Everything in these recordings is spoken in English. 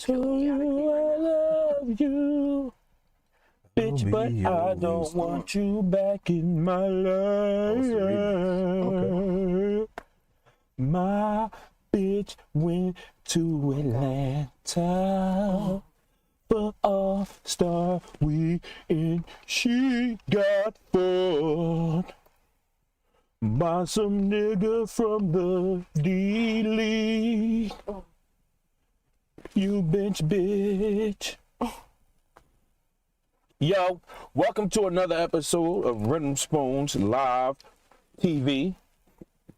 told you I love you, bitch, but I don't want you back in my life. My bitch went to Atlanta for All-Star Weekend. She got fucked by some nigga from the D-League. You bitch. Yo, welcome to another episode of Rhythm Spoons Live TV.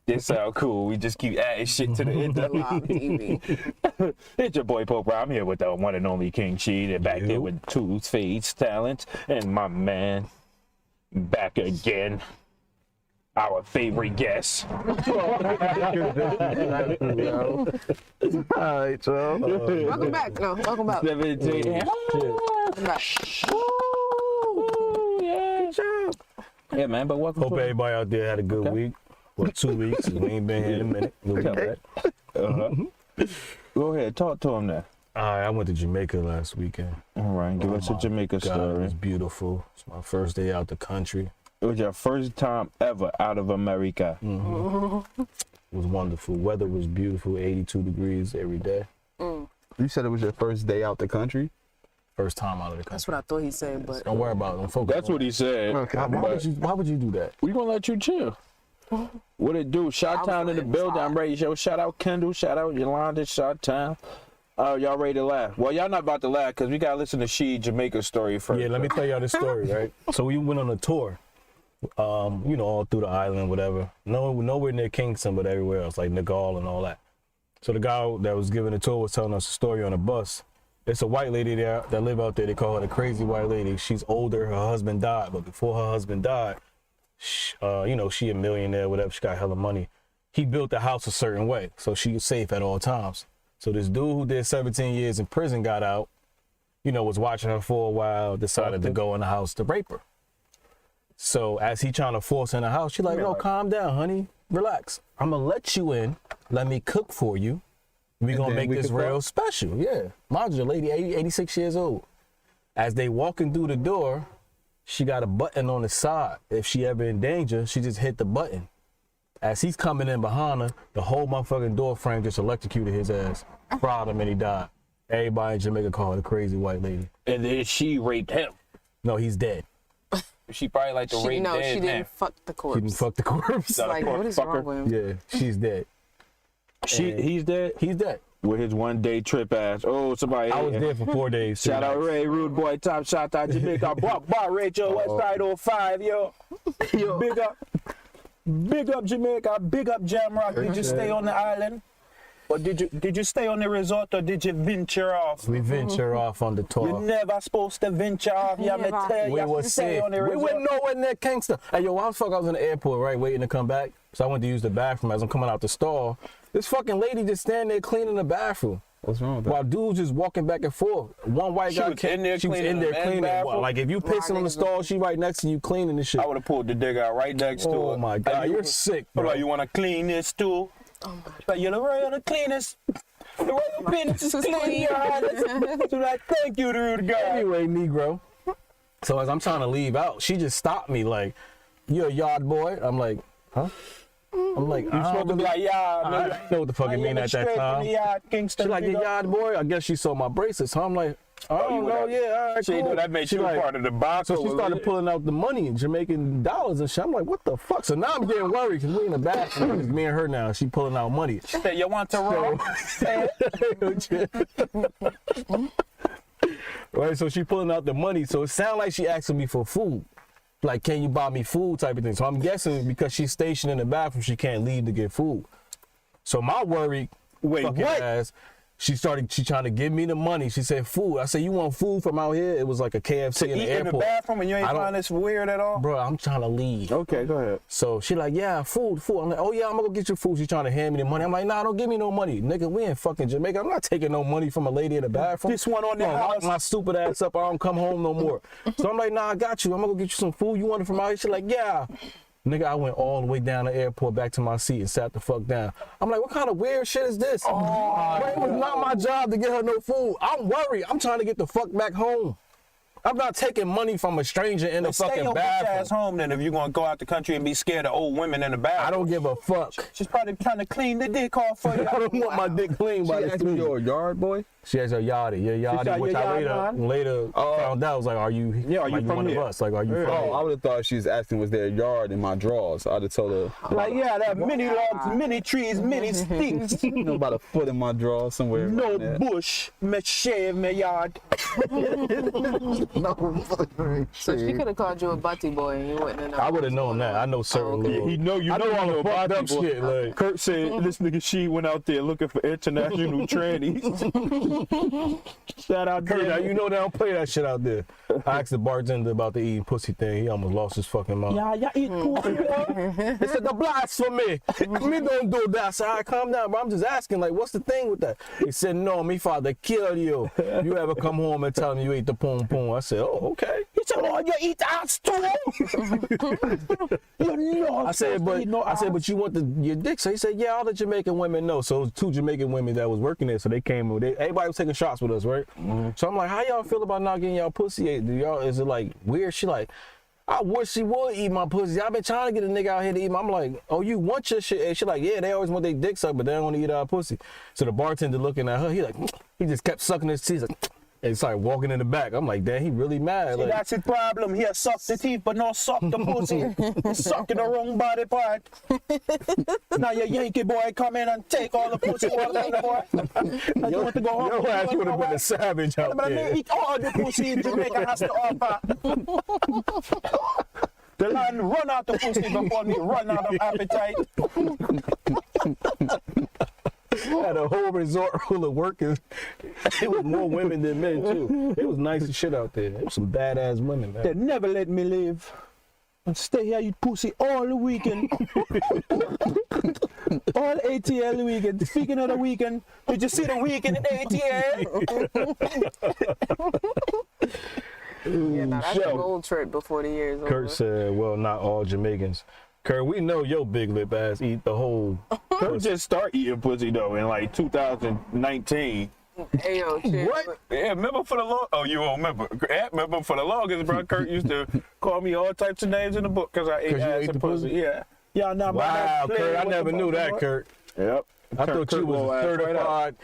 This sound cool. We just keep adding shit to the end of Live TV. It's your boy Pope. I'm here with the one and only King Sheed, and back there with Two-Face Talent, and my man back again. Our favorite guest. Alright, y'all. Welcome back. No, welcome back. 17. Welcome back. Yeah, man, but welcome. Hope everybody out there had a good week. Well, 2 weeks. We ain't been here in a minute. We'll be back. Go ahead, talk to him now. I went to Jamaica last weekend. All right, give us a Jamaica God, it story. was beautiful. It's my first day out the country. It was your first time ever out of America. It was wonderful. Weather was beautiful, 82 degrees every day. You said it was your first day out the country? First time out of the That's country. what I thought he said, but Don't worry about it. Don't focus. That's what he said. Okay. Why would you do that? We gonna let you chill. What it do? Shot Town in the building. I'm ready to show. Shout out Kendall. Shout out Yolanda. Shot Town. Y'all ready to laugh? Well, y'all not about to laugh because we gotta listen to Jamaica story first. Yeah, let me tell y'all this story, right? So we went on a tour, all through the island, whatever. Nowhere near Kingston, but everywhere else, like Nagal and all that. So the guy that was giving the tour was telling us a story on a bus. It's a white lady there that live out there. They call her the crazy white lady. She's older. Her husband died, but before her husband died, she a millionaire, whatever. She got hella money. He built the house a certain way, so she was safe at all times. So this dude who did 17 years in prison got out, was watching her for a while, decided to go in the house to rape her. So as he trying to force her in the house, she's like, no, calm down, honey, relax. I'm gonna let you in, let me cook for you. We gonna make this real special, yeah. Mind you, the lady 86 years old. As they walking through the door, she got a button on the side. If she ever in danger, she just hit the button. As he's coming in behind her, the whole motherfucking door frame just electrocuted his ass. Fried him and he died. Everybody in Jamaica called her the crazy white lady. And then she raped him. No, he's dead. She probably like to rape no, dead she man. didn't fuck the corpse. He didn't fuck the corpse. Not a Like, what is fucker. wrong with him? Yeah, she's dead. He's dead He's dead. with his 1 day trip ass. Oh, somebody. I was there for 4 days. Shout out Ray, Rude Boy, Top Shot out Jamaica. Bar Rachel, West Side 05, yo. Big up Jamaica, big up Jamrock. Did you stay on the island? Or did you stay on the resort or did you venture off? We venture off on the You're tour. never supposed to venture off. You have to tell We you was to stay safe. on the We resort. went nowhere near Kingston. Hey, yo, why the fuck I was in the airport, right, waiting to come back? So I went to use the bathroom. As I'm coming out the stall, this fucking lady just standing there cleaning the bathroom. What's wrong with that? While dudes just walking back and forth. One white She guy was in there she was cleaning in the there men's cleaning. bathroom? Like if you pissing on the stall, she right next to you cleaning the shit. I would have pulled the digger out right next to her. Oh my God, you're sick, I'm bro. like, you want to clean this too? Like, you're the royal cleanest. The royal penis is clean, your highness. So like, thank you, rude guy. Anyway, Negro. So as I'm trying to leave out, she just stopped me like, "You a yard boy?" I'm like, "Huh?" I'm like, You supposed to be like, yeah, I nigga. didn't know what the fuck it mean at that time. She like, "You yard boy?" I guess she saw my bracelets. So I'm like, "I you don't were know, that- yeah, all right, She cool." knew that made She you like- part of the box. So she started pulling out the money in Jamaican dollars and shit. I'm like, what the fuck? So now I'm getting worried because we in the bathroom. It's me and her now. She pulling out money. Say, you want to roll? Right, so she pulling out the money. So it sounded like she asking me for food. Like, can you buy me food type of thing. So I'm guessing because she's stationed in the bathroom, she can't leave to get food. So my worry, Wait, fucking what? ass, she trying to give me the money. She said food. I said, you want food from out here? It was like a KFC To in the eat in the airport. bathroom and you ain't I don't- find this weird at all? Bro, I'm trying to leave. Okay, go ahead. So she like, yeah, food. I'm like, oh yeah, I'm gonna go get you food. She trying to hand me the money. I'm like, nah, don't give me no money. Nigga, we in fucking Jamaica. I'm not taking no money from a lady in the bathroom. This one on the Lock house. my stupid ass up. I don't come home no more. So I'm like, nah, I got you. I'm gonna go get you some food. You want it from out here? She like, yeah. Nigga, I went all the way down the airport back to my seat and sat the fuck down. I'm like, what kind of weird shit is this? But it was not my job to get her no food. I'm worried. I'm trying to get the fuck back home. I'm not taking money from a stranger in the Stay fucking your bitch ass bathroom. home then if you're gonna go out the country and be scared of old women in the bathroom. I don't give a fuck. She's probably trying to clean the dick off for you. I don't want my dick clean She by the asked me, you're a yard boy? She has a yachty, said, which "Your I yard, later found out. Was like, are you Yeah, are you like from one here? of us? Like, are you from Oh, here? I would have thought she was asking was there a yard in my drawers. I'd have told her, Like, yeah, there are many logs, many trees, many sticks. you know, about a foot in my drawer somewhere. No around there. bush, me shave me yard. So she could have called you a butty boy and you wouldn't have known. I would have known that. I know certain okay. little. He know you I know all the about fucked up people. shit. Like, Kurt said this nigga she went out there looking for international trannies. Shout out Kurt, now there. you know they don't play that shit out there. I asked the bartender about the eating pussy thing. He almost lost his fucking mind. Yeah, eat pussy. He said, the blasphemy. Me don't do that. I said, all right, calm down, bro. I'm just asking, like, what's the thing with that? He said, no, me father kill you. You ever come home and tell me you ate the poom poom? I said, oh, okay. He said, oh, you eat ass too? You know, I said, but you want your dick? So he said, yeah, all the Jamaican women know. So it was 2 Jamaican women that was working there, so they came. Everybody was taking shots with us, right? So I'm like, how y'all feel about not getting y'all pussy ate? Is it like weird? She like, I wish she would eat my pussy. I've been trying to get a nigga out here to eat my. I'm like, oh, you want your shit? And she like, yeah, they always want their dick sucked, but they don't want to eat our pussy. So the bartender looking at her, he just kept sucking his teeth. Like, and started walking in the back. I'm like, damn, he really mad. See, Like, that's his problem. He suck the teeth, but not suck the pussy. He's sucking the wrong body part. Now your Yankee boy come in and take all the pussy out of the boy. Now you want to go home? your ass would have been a savage out But I there. mean, eat all the pussy in Jamaica has to offer. The land run out the pussy before me run out of appetite. Had a whole resort full of workers. It was more women than men too. It was nice as shit out there. It was some badass women, They man. never let me live. And stay here, eat pussy all the weekend. All ATL weekend. Speaking of the weekend, did you see the weekend in ATL? Yeah, nah, that's a Yo. gold trip before the year's over. Kurt said, well, not all Jamaicans. Kurt, we know your big lip ass eat the whole. Kurt just start eating pussy though in like 2019. Hey, yo, shit. What? Yeah, remember for the long. Oh, you won't remember. Yeah, remember for the longest, bro. Kurt used to call me all types of names in the book because I ate 'Cause you ass ate and the pussy. pussy? Yeah. Y'all not Wow, Kurt, I never knew that, Kurt. Yep. I thought you was a certified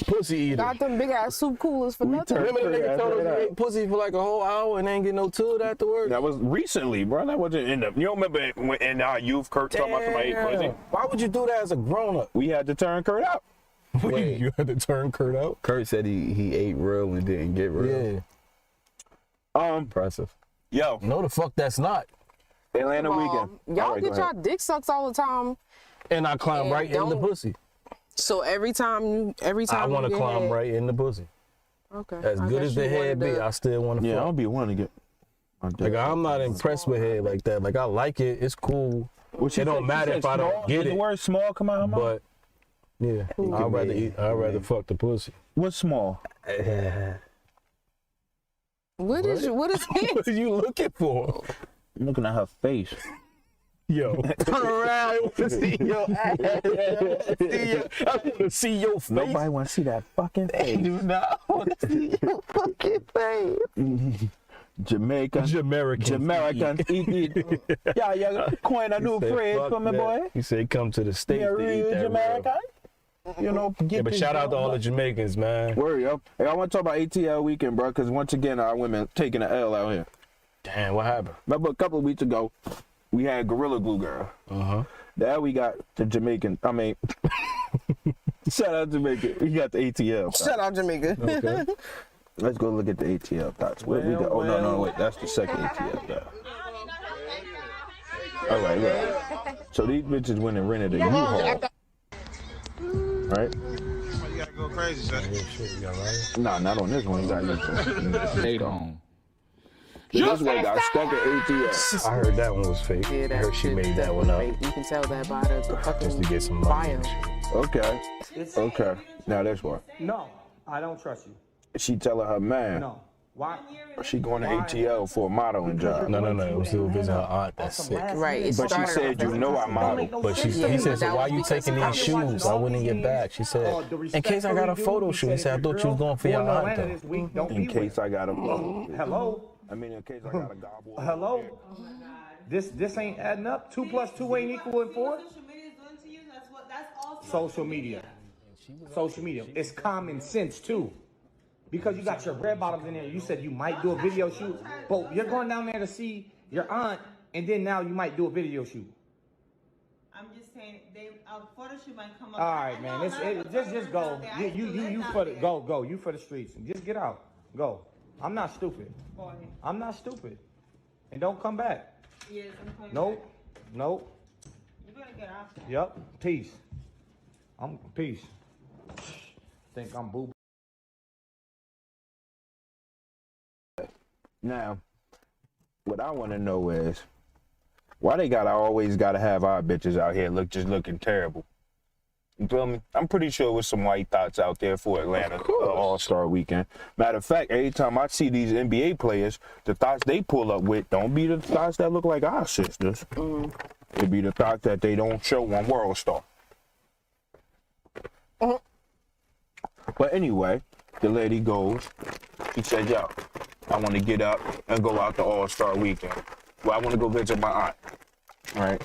pussy eater. Got them big ass soup coolers for nothing. Remember the nigga Kurt told us ass he right ate pussy for like a whole hour and ain't get no toot afterwards? That was recently, bro. That wasn't in the. You don't remember when in our youth, Kurt talking about somebody ate pussy? Damn. Why would you do that as a grown up? We had to turn Kurt out. Wait. You had to turn Kurt out? Kurt said he ate real and didn't get real. Yeah. Impressive. Yo, No, the fuck that's not. Atlanta weekend. Y'all All right, get go y'all ahead. dick sucks all the time. And I climb And right in the don't- pussy. So every time I want to you get climb head- right in the pussy. Okay. As I good guess as the you head wanted be, to- I still want to Yeah, I fuck. don't be wanting to get. Like, I'm not impressed with head like that. Like, I like it. It's cool. It don't matter if I don't get The it. word small come out of her mouth? But, yeah, I'd rather eat. I'd rather fuck the pussy. What's small? What is What it? are you looking for? I'm looking at her face. Yo, turn around. I want to see your ass. I want to see your face. Nobody want to see that fucking face. do not want to see your fucking face. Jamaicans. Jamaicans. eat. Yeah, yeah. Coin a new phrase for me, boy. He said, come to the States Yeah, to eat real that Jamaican. You know, Yeah, but shout out to all the Jamaicans, man. Word, yo. Hey, I want to talk about ATL weekend, bro, because once again, our women taking an L out here. Damn, what happened? Remember a couple of weeks ago, we had Gorilla Glue Girl. Uh-huh. Now we got the Jamaican. I mean, shout out Jamaica. We got the ATL. Shut up, Jamaica. Okay. Let's go look at the ATL thoughts. Where we got? Oh no, wait, that's the second ATL thought. All right, look. So these bitches went and rented a U-Haul, right? You gotta go crazy, son. Nah, not on this one. You got this one. Ate on. This one got stuck at ATL. I heard that one was fake. Yeah, I that heard she shit made that one up definitely fake. You can tell that by the just to fucking get some money. bio. and shit. Okay. Okay. Now this one. No, I don't trust you. She telling her man. No. Why? She going to ATL for a modeling job. No. It was to visit her aunt. That's sick. Right. It But she started said, off you as- know I model. But he said, so why you taking these shoes? I wouldn't get back. She said, in case I got a photo shoot. He said, I thought you was going for your aunt though. In case I got a... Hello? I mean, in case I got a gobble. Hello? This ain't adding up. 2 + 2 ain't equaling 4. Social media is doing to you. That's all. Social media. Social media. It's common sense too. Because you got your red bottoms in there. You said you might do a video shoot. But you're going down there to see your aunt, and then now you might do a video shoot. I'm just saying, a photo shoot might come up. All right, man. Just go. You for the go. You for the streets. Just get out. Go. I'm not stupid. I'm not stupid. And don't come back. Yes, I'm coming Nope. Nope. You're gonna get off. Yep. Peace. Peace. Think I'm boo. Now, what I want to know is, why they always gotta have our bitches out here looking terrible? You feel me? I'm pretty sure it was some white thoughts out there for Atlanta All-Star Weekend. Matter of fact, every time I see these NBA players, the thoughts they pull up with don't be the thoughts that look like our sisters. It be the thoughts that they don't show on World Star. But anyway, the lady goes, she said, yo, I want to get up and go out to All-Star Weekend. Well, I want to go visit my aunt, right?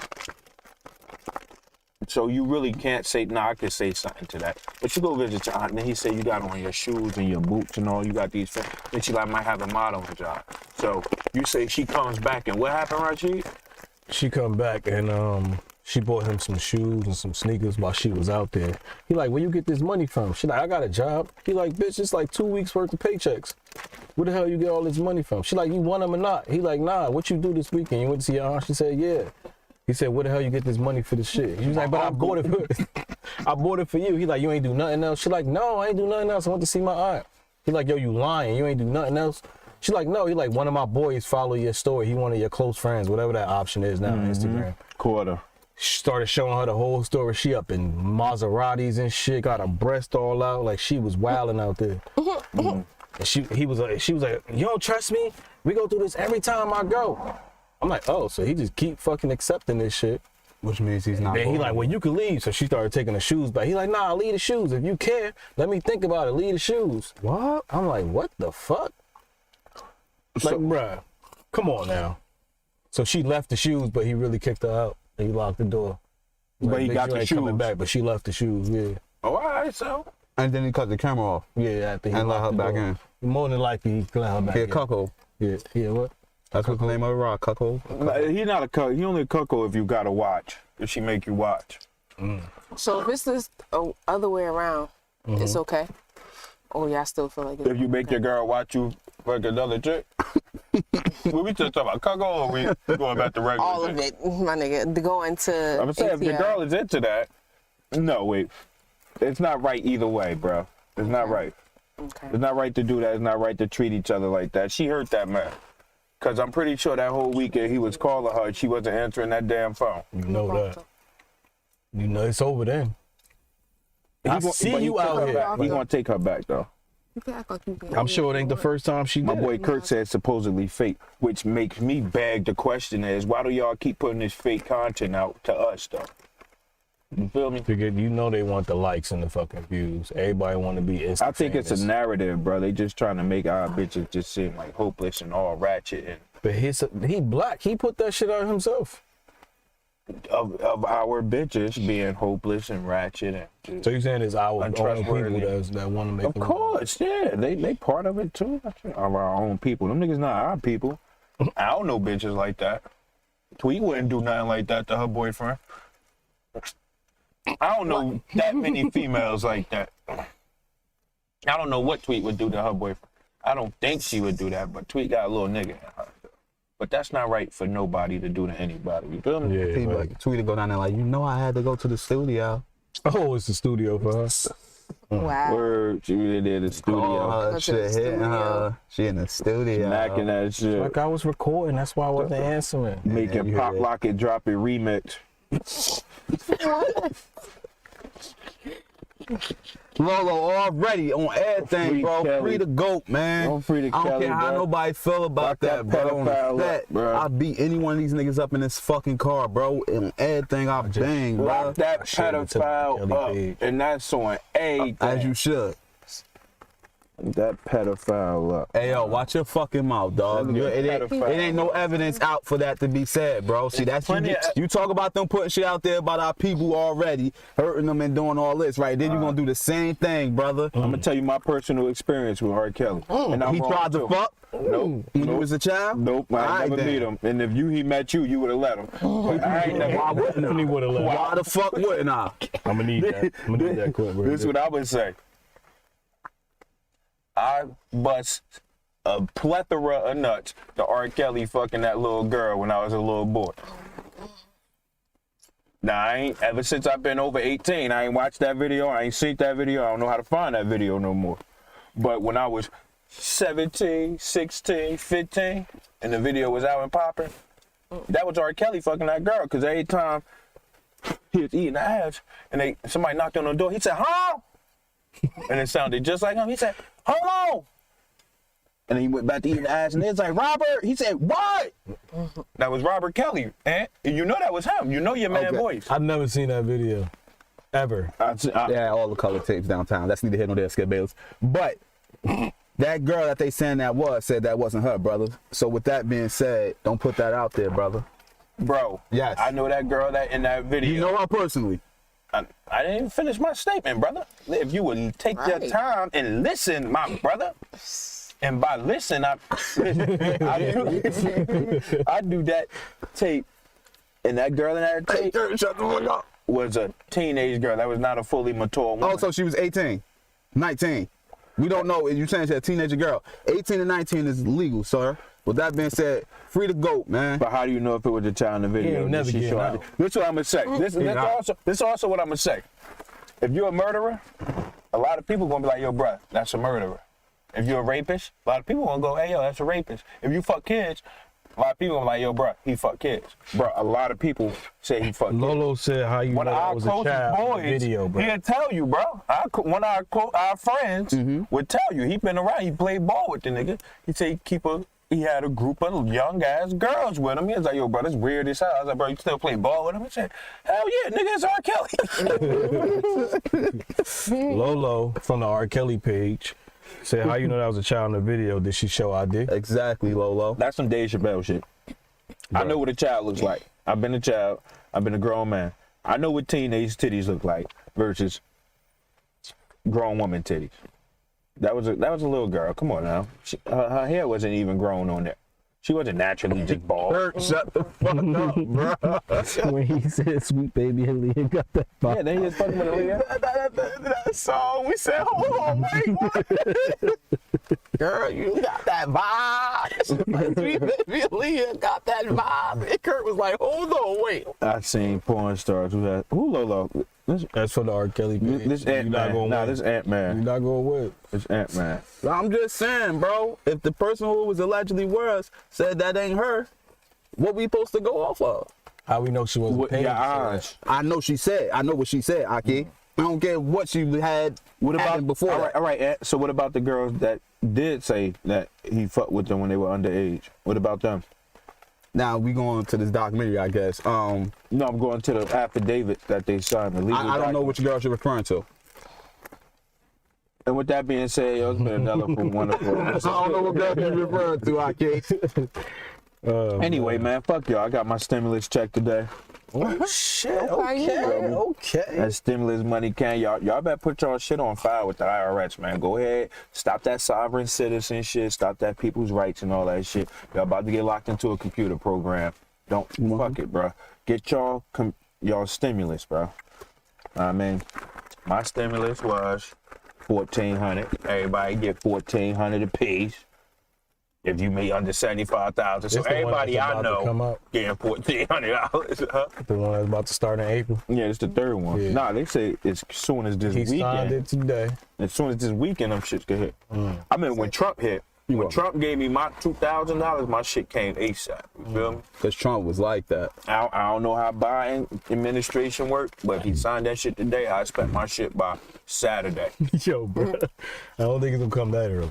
So you really can't say, I could say something to that. But you go visit your aunt, and then he said you got on your shoes and your boots and all, you got these things. And she like, might have a modeling job. So you say she comes back, and what happened, Rashid? She come back and she bought him some shoes and some sneakers while she was out there. He like, where you get this money from? She like, I got a job. He like, bitch, it's like 2 weeks worth of paychecks. Where the hell you get all this money from? She like, you want them or not? He like, nah, what you do this weekend? You went to see your aunt? She said, yeah. He said, where the hell you get this money for this shit? He was like, but I bought it for you. He like, you ain't do nothing else? She like, no, I ain't do nothing else. I went to see my aunt. He like, yo, you lying. You ain't do nothing else? She like, no. He like, one of my boys follow your story. He one of your close friends, whatever that option is now on Instagram. Quarter. She started showing her the whole story. She up in Maseratis and shit, got her breast all out. Like, she was wilding out there. And she was like, you don't trust me? We go through this every time I go. I'm like, oh, so he just keep fucking accepting this shit. Which means he's not. Then he like, well, you can leave. So she started taking the shoes back. He like, nah, leave the shoes. If you care, let me think about it. Leave the shoes. What? I'm like, what the fuck? Like, bruh, come on now. So she left the shoes, but he really kicked her out. And he locked the door. Like, But he bitch, got you the ain't coming shoes. back, but she left the shoes, yeah. Oh, all right, so. And then he cut the camera off Yeah, after he and let locked her the back door. in. More than likely, he let her back He a in. cuckold. Yeah, what? That's what the name of the rock, cuckold. He's not a cuckold. He only a cuckold if you got to watch. If she make you watch. So if it's this other way around, it's okay? Or y'all still feel like it's If you make your girl watch you fuck another chick. We just talking about cuckold, or we going back to regular all chick? of it, my nigga, to go into I'm saying if your ATL. girl is into that, no, wait. It's not right either way, bro. It's not right. Okay. It's not right to do that. It's not right to treat each other like that. She hurt that man. Because I'm pretty sure that whole weekend he was calling her, she wasn't answering that damn phone. You know that. You know it's over then. I see you out here. He's going to take her back, though. You can act like you can. I'm sure it ain't the first time she did. My boy Kurt said supposedly fake, which makes me beg the question is, why do y'all keep putting this fake content out to us, though? You feel me? Because you know they want the likes and the fucking views. Everybody want to be Insta I think it's a famous. narrative, bro. They just trying to make our bitches just seem like hopeless and all ratchet and But he black. He put that shit out himself. of our bitches being hopeless and ratchet and So you saying it's our own people Untrustworthy. that want to make of them- course, yeah, they part of it too. Of our own people. Them niggas not our people. I don't know bitches like that. Tweet wouldn't do nothing like that to her boyfriend. I don't know that many females like that. I don't know what Tweet would do to her boyfriend. I don't think she would do that, but Tweet got a little nigga in her. But that's not right for nobody to do to anybody. You feel me? Yeah, He right. like tweeted go down there like, you know I had to go to the studio. Oh, it's the studio for her. Wow. Word, she really did the studio. Oh, Go to shit the hitting studio. her. She in the studio. Smacking that shit. Like I was recording, that's why I wasn't answering. Making you Pop heard it. Lock It Drop It remix. Lolo already on everything, Free bro. Kelly. Free the GOAT, man. Don't free the I don't Kelly, care how bro. nobody feel about Lock that, that bro. On pedophile the up, set, bro. I beat any one of these niggas up in this fucking car, bro. And everything I bang, bro. Lock that should've took the pedophile Kelly up, page. and that's on everything. As you should. That pedophile up. Hey, yo, watch your fucking mouth, dog. That nigga It pedophile. ain't no evidence out for that to be said, bro. See, that's plenty you, of- you talk about them putting shit out there about our people already, hurting them and doing all this, right? Then you gonna do the same thing, brother. I'm gonna tell you my personal experience with R. Kelly. And I'm He wrong, tried to too. fuck Nope. when you was a child? Nope. I Alright, never then. meet him. And if he met you, you would have let him. But I ain't never. Why wouldn't I? Definitely would have left. Why the fuck wouldn't I? I'm gonna need that. I'm gonna need that clip. This is what I would say. I bust a plethora of nuts to R. Kelly fucking that little girl when I was a little boy. Now, I ain't, ever since I've been over 18, I ain't watched that video, I ain't seen that video, I don't know how to find that video no more. But when I was 17, 16, 15, and the video was out and popping, that was R. Kelly fucking that girl, because every time he was eating ass, and somebody knocked on the door, he said, huh? And it sounded just like him. He said, hold on. And he went back to eating the ass, and it's like, Robert. He said, what? That was Robert Kelly. And you know that was him. You know your man Okay. voice. I've never seen that video, ever. They had all the color tapes downtown. That's neither here nor there, Skip Bayless. But that girl that they saying that was said that wasn't her, brother. So with that being said, don't put that out there, brother. Bro, Yes. I know that girl that in that video. You know her personally. I didn't even finish my statement, brother. If you would take your Right. time and listen, my brother. And by listen, I do that tape. And that girl in that tape Shut the fuck up. was a teenage girl. That was not a fully mature woman. Oh, so she was 18, 19. We don't know. You're saying she's a teenager girl. 18 and 19 is legal, sir. With that being said, free the GOAT, man. But how do you know if it was a child in the video? ain't never Did she getting show out. ID? This is what I'm gonna say. This is also what I'm gonna say. If you're a murderer, a lot of people gonna be like, yo, bruh, that's a murderer. If you're a rapist, a lot of people gonna go, hey, yo, that's a rapist. If you fuck kids, a lot of people gonna be like, yo, bruh, he fuck kids. Bruh, a lot of people say he fuck kids. Lolo said how you One know of I our was a closest child in the boys, video, bro. he'll tell you, bro. One of our friends would tell you. He been around. He played ball with the nigga. He said he had a group of young ass girls with him. He was like, yo, bro, that's weird as hell. I was like, bro, you still play ball with him? He said, hell yeah, nigga, it's R. Kelly. Lolo from the R. Kelly page said how you know that was a child in the video. Did she show ID? Exactly, Lolo. That's some Dave Chappelle shit. I know what a child looks like. I've been a child. I've been a grown man. I know what teenage titties look like versus grown woman titties. That was a little girl. Come on now. Her hair wasn't even grown on there. She wasn't naturally just bald. Kurt, shut the fuck up, bro. When he said sweet baby Aaliyah got that Yeah, they just fucking with Aaliyah. That song, we said, hold on, wait. Girl, you got that vibe. Sweet baby Aaliyah got that vibe. And Kurt was like, hold on, wait. I seen porn stars who Lolo. That's for the R. Kelly page. This You Ant not Man. going Nah, with this it. Ant You Man. not going with it. This Ant Man. I'm just saying, bro, if the person who was allegedly was said that ain't her, what we supposed to go off of? How we know she wasn't With paid? your to say that? eyes. I know what she said, Aki. I don't care what she had What about happened before All that. right, all right. Ant. So what about the girls that did say that he fucked with them when they were underage? What about them? Now we going to this documentary, I guess. No, I'm going to the affidavit that they signed. The legal I don't know document. which girl you're referring to. And with that being said, yo, it's been another wonderful. I don't know what girl you're referring to, Aki. Anyway, man, fuck y'all. I got my stimulus check today. Oh shit. Okay. That stimulus money can y'all better put y'all shit on file with the IRS, man. Go ahead, stop that sovereign citizen shit, stop that people's rights and all that shit. Y'all about to get locked into a computer program. Don't fuck it, bro. Get y'all stimulus, bro. I mean, my stimulus was $1,400. Everybody get $1,400 apiece. If you make under 75,000, so This the one everybody that's I about to come know out. getting $1,400. Huh? The one that's about to start in April. Yeah, it's the third one. Yeah. Nah, they say as soon as this He signed weekend. it today. As soon as this weekend, them shits could hit. I mean, when Trump hit, welcome. Trump gave me my $2,000, my shit came ASAP. You feel me? Because Trump was like that. I don't know how Biden administration worked, but if he signed that shit today, I expect my shit by Saturday. Yo, bro. I don't think it's gonna come that early.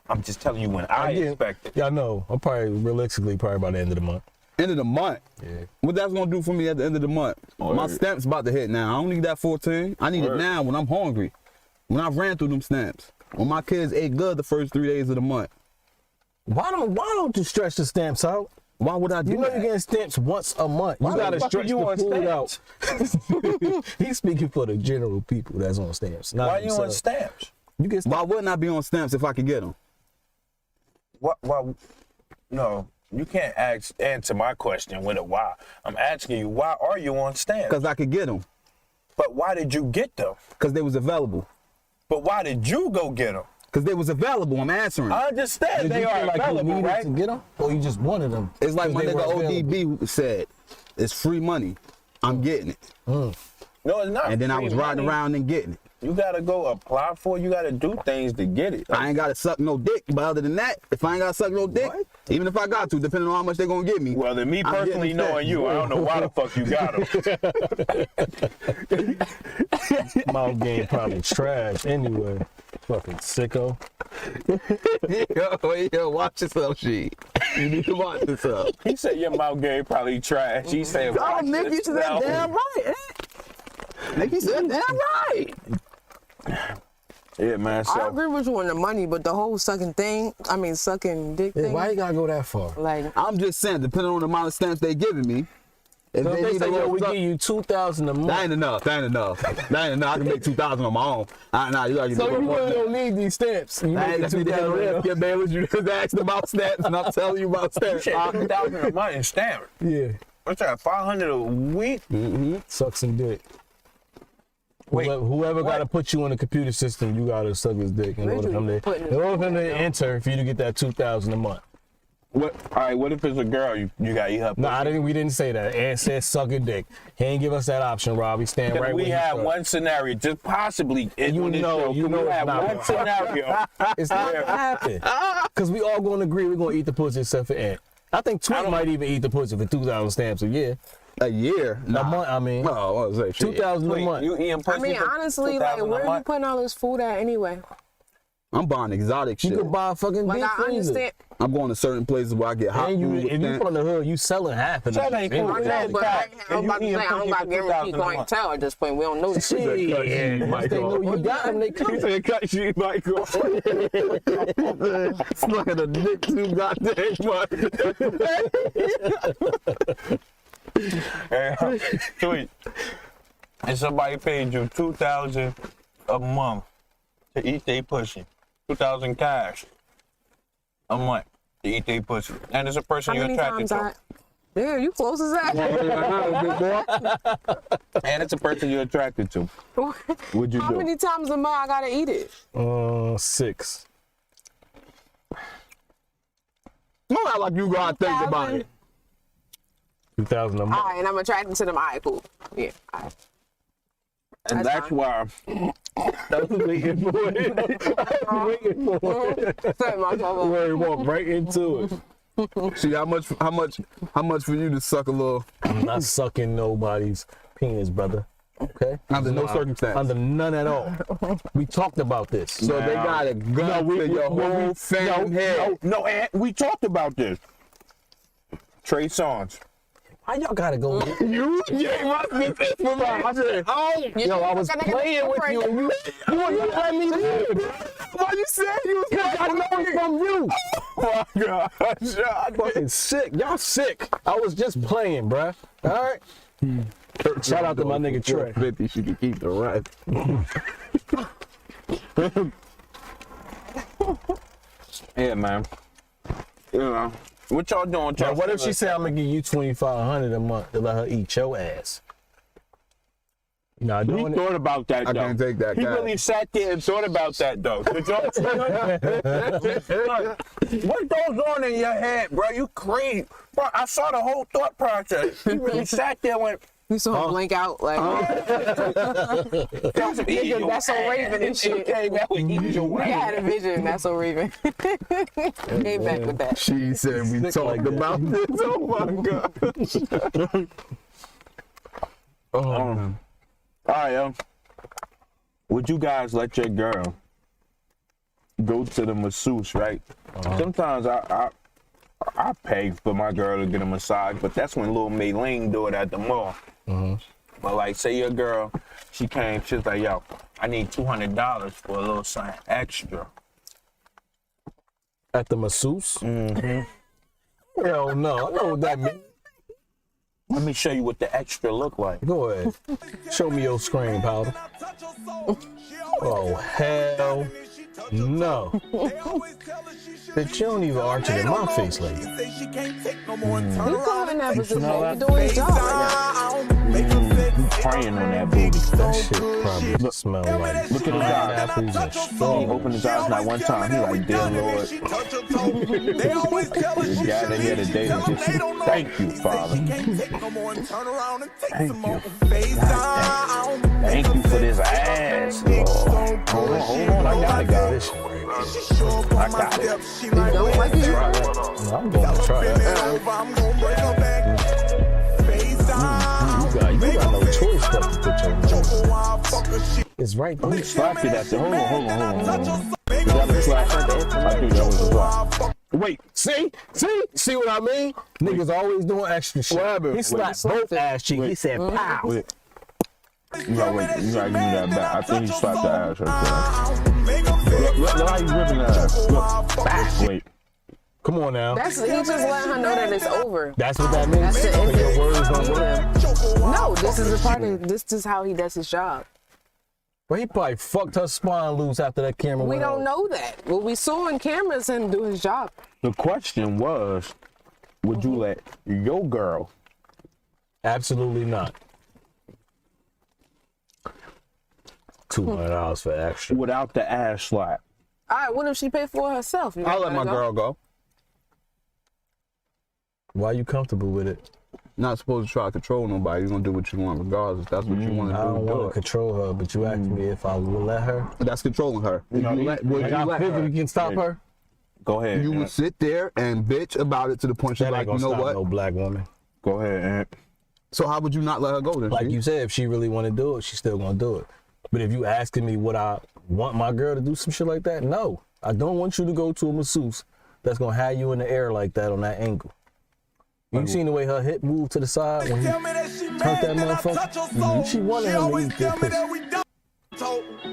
I'm just telling you when I expect it. Yeah, I know. I'm probably realistically by the end of the month. End of the month. Yeah. What that's gonna do for me at the end of the month? My stamps about to hit now. I don't need that 14. I need it now when I'm hungry. When I ran through them stamps. When my kids ate good the first 3 days of the month. Why don't you stretch the stamps out? Why would I do You know that? you're getting stamps once a month. You gotta the fuck stretch are you the on food stamps? out. He's speaking for the general people that's on stamps. Not Why you on himself. stamps? You get Why wouldn't I be on stamps if I could get them? Well, no, you can't answer my question with a why. I'm asking you, why are you on stamps? Because I could get them. But why did you get them? Because they was available. But why did you go get them? Because they was available. I'm answering. I understand Did they you are feel like you available, needed right? to get them, or you just wanted them? It's like my 'cause they nigga were available? ODB said, it's free money. I'm getting it. No, it's not. And then I free was riding money. around and getting it. You gotta go apply for it. You gotta do things to get it. I ain't got to suck no dick. But other than that, if I ain't got to suck no dick, even if I got to, depending on how much they going to give me. Well, then me I'm personally getting knowing you, I don't know why the fuck you got them. Mouth game probably trash anyway. Fucking sicko. Yo, watch yourself, she. You need to watch yourself. He said your mouth game probably trash. He said, Oh, watch Nick, you said that yourself. damn right, eh? Nick, you said that damn right. Yeah, man. I So agree with you on the money, but the whole sucking thing, sucking dick Yeah, thing, why you gotta go that far? like, I'm just saying, depending on the amount of stamps they giving me, if So if they they need say, a yo, little we suck- give you $2,000 a month. that ain't enough. That ain't enough. That ain't enough. I can make 2,000 on my own. Nah, you gotta So you really don't need these stamps. You I ain't make got to $2,000. yeah, man. What you just asked about stamps, and I'm telling you about stamps. shit, 2,000 a month in stamp. Yeah, What's that? 500 a week? suck some dick. Wait, Whoever got to put you in the computer system, you got to suck his dick in order for him to enter for you to get that $2,000 a month. What? All right. What if it's a girl? You got eat her? No, we didn't say that. Ed said suck a dick. He ain't give us that option, Rob. We stand right we where had he one scenario, just possibly. You on this know- show, you can know we it's have not one gonna scenario. It's not gonna happen. Because we all gonna agree we're gonna eat the pussy except for Ed. I think Twin might even eat the pussy for 2,000 stamps a year. A year? A month, I mean. Oh, what was that? 2,000 a Wait, month. you eating pussy? for honestly, like, 2,000 a where are you month? putting all this food at anyway? I'm buying exotic You shit. could buy a fucking Like, deep I freezer. understand. I'm going to certain places where I get hot And food. with if you stamps. from the hood, you selling half of That it. ain't cool. I Yeah, know, but cat. I'm And you about to eating say, I don't pussy got for guarantee 2,000 a month. clientele at this point. We don't know this shit. Shit. Once they know you got them, they come. said cut you, Michael. Slugging a dick too goddamn much. Hey, Tweet. And somebody paid you 2,000 a month to eat their pussy. 2,000 cash a month to eat their pussy. And it's a person How you're many attracted times to. Yeah, you close as that. And it's a person you're attracted to. What'd you How do? many times a month I gotta eat it? 6. Don't act like you gotta think about it. 2,000 a month. All right, and I'm attracted to them. All right, cool. Yeah, all right. And That's that's why That's what waiting for it. Waiting for it. Sorry, my fault. Where he walked right into it. See how much for you to suck a little I'm not sucking nobody's penis, brother. Okay? under no circumstance. Under none at all. We talked about this. So they got a gun to your whole fam head. no, and we talked about this. Trey Songz. Why y'all gotta go? You gave us this information. I said, yo, I was playing with you. And you wouldn't let me live. Why you said you was I know it from you. Oh my gosh. Fucking sick. Y'all sick. I was just playing, bruh. All right? Shout out to my nigga Trey. 50, she can keep the rest. Yeah, man. You know, what y'all doing? Now, what if she said, I'm gonna give you $2,500 a month to let her eat your ass? You not He doing it? thought about that, I though. can't take that He cash. really sat there and thought about that, though. Did y'all see that? What goes on in your head, bro? You crazy. Bro, I saw the whole thought process. He really sat there and went, You saw him blink out like nigga, that's so Raven and shit. Came out with Angel We Wayne. had a vision, that's so Raven. Came back with that. She said we Sick talked like that. about this. Oh my god. All right, would you guys let your girl go to the masseuse, right? Sometimes I pay for my girl to get a massage, but that's when Lil Maylene do it at the mall. But like, say your girl, she came, she's like, yo, I need $200 for a little something extra. At the masseuse? Hell no, I know what that means. Let me show you what the extra look like. Go ahead. Show me your screen, Powder. Oh, hell no. Bitch, you don't even arch it in my face like that. He calling that position. He's doing his job right He's praying on that booty. That shit probably smell like Look at his eyes. apples and He strawberries. opened his eyes not one time. He like, dear Lord, this gather here today to just thank you, Father. Thank you. Thank you for this ass, Lord. Hold on, I got it, guys. I got it. now. You don't like it? I'm gonna try that. You got no choice but to put your nose. It's right there. Who slapped it at the, hold on. Is that a slap? I think that was a slap. Wait, see what I mean? Niggas always doing extra shit. What happened? He slapped both ass cheeks. He said, pow. Wait. You gotta wait. You gotta give me that back. I think he slapped the ass right there. Look how you ripping that ass. Look. Wait. Come on now. He just letting her know that it's over. That's what that means? That's the Like your words don't work? No, this is a part of this is how he does his job. Well, he probably fucked her spine loose after that camera We went don't off. know that. What we saw in cameras him do his job. The question was, would you let your girl Absolutely not. $200 for extra. without the ass slap? All right, what if she paid for it herself? You I'll let let my girl go. Why you comfortable with it? Not supposed to try to control nobody. You're gonna do what you want regardless. That's what you want I to don't do. want to control her, but you asked me if I will let her. That's controlling her. Would you let Like I her? physically can stop her. Go ahead. You Aunt. would sit there and bitch about it to the point she's That like, ain't you gonna know stop what? no black woman. Go ahead, Aunt. So how would you not let her go then? Like G? you said, if she really want to do it, she's still gonna do it. But if you asking me would I want my girl to do some shit like that, no. I don't want you to go to a masseuse that's gonna have you in the air like that on that angle. You seen the way her hip moved to the side when he turned that motherfucker? She wanted him to eat that pussy.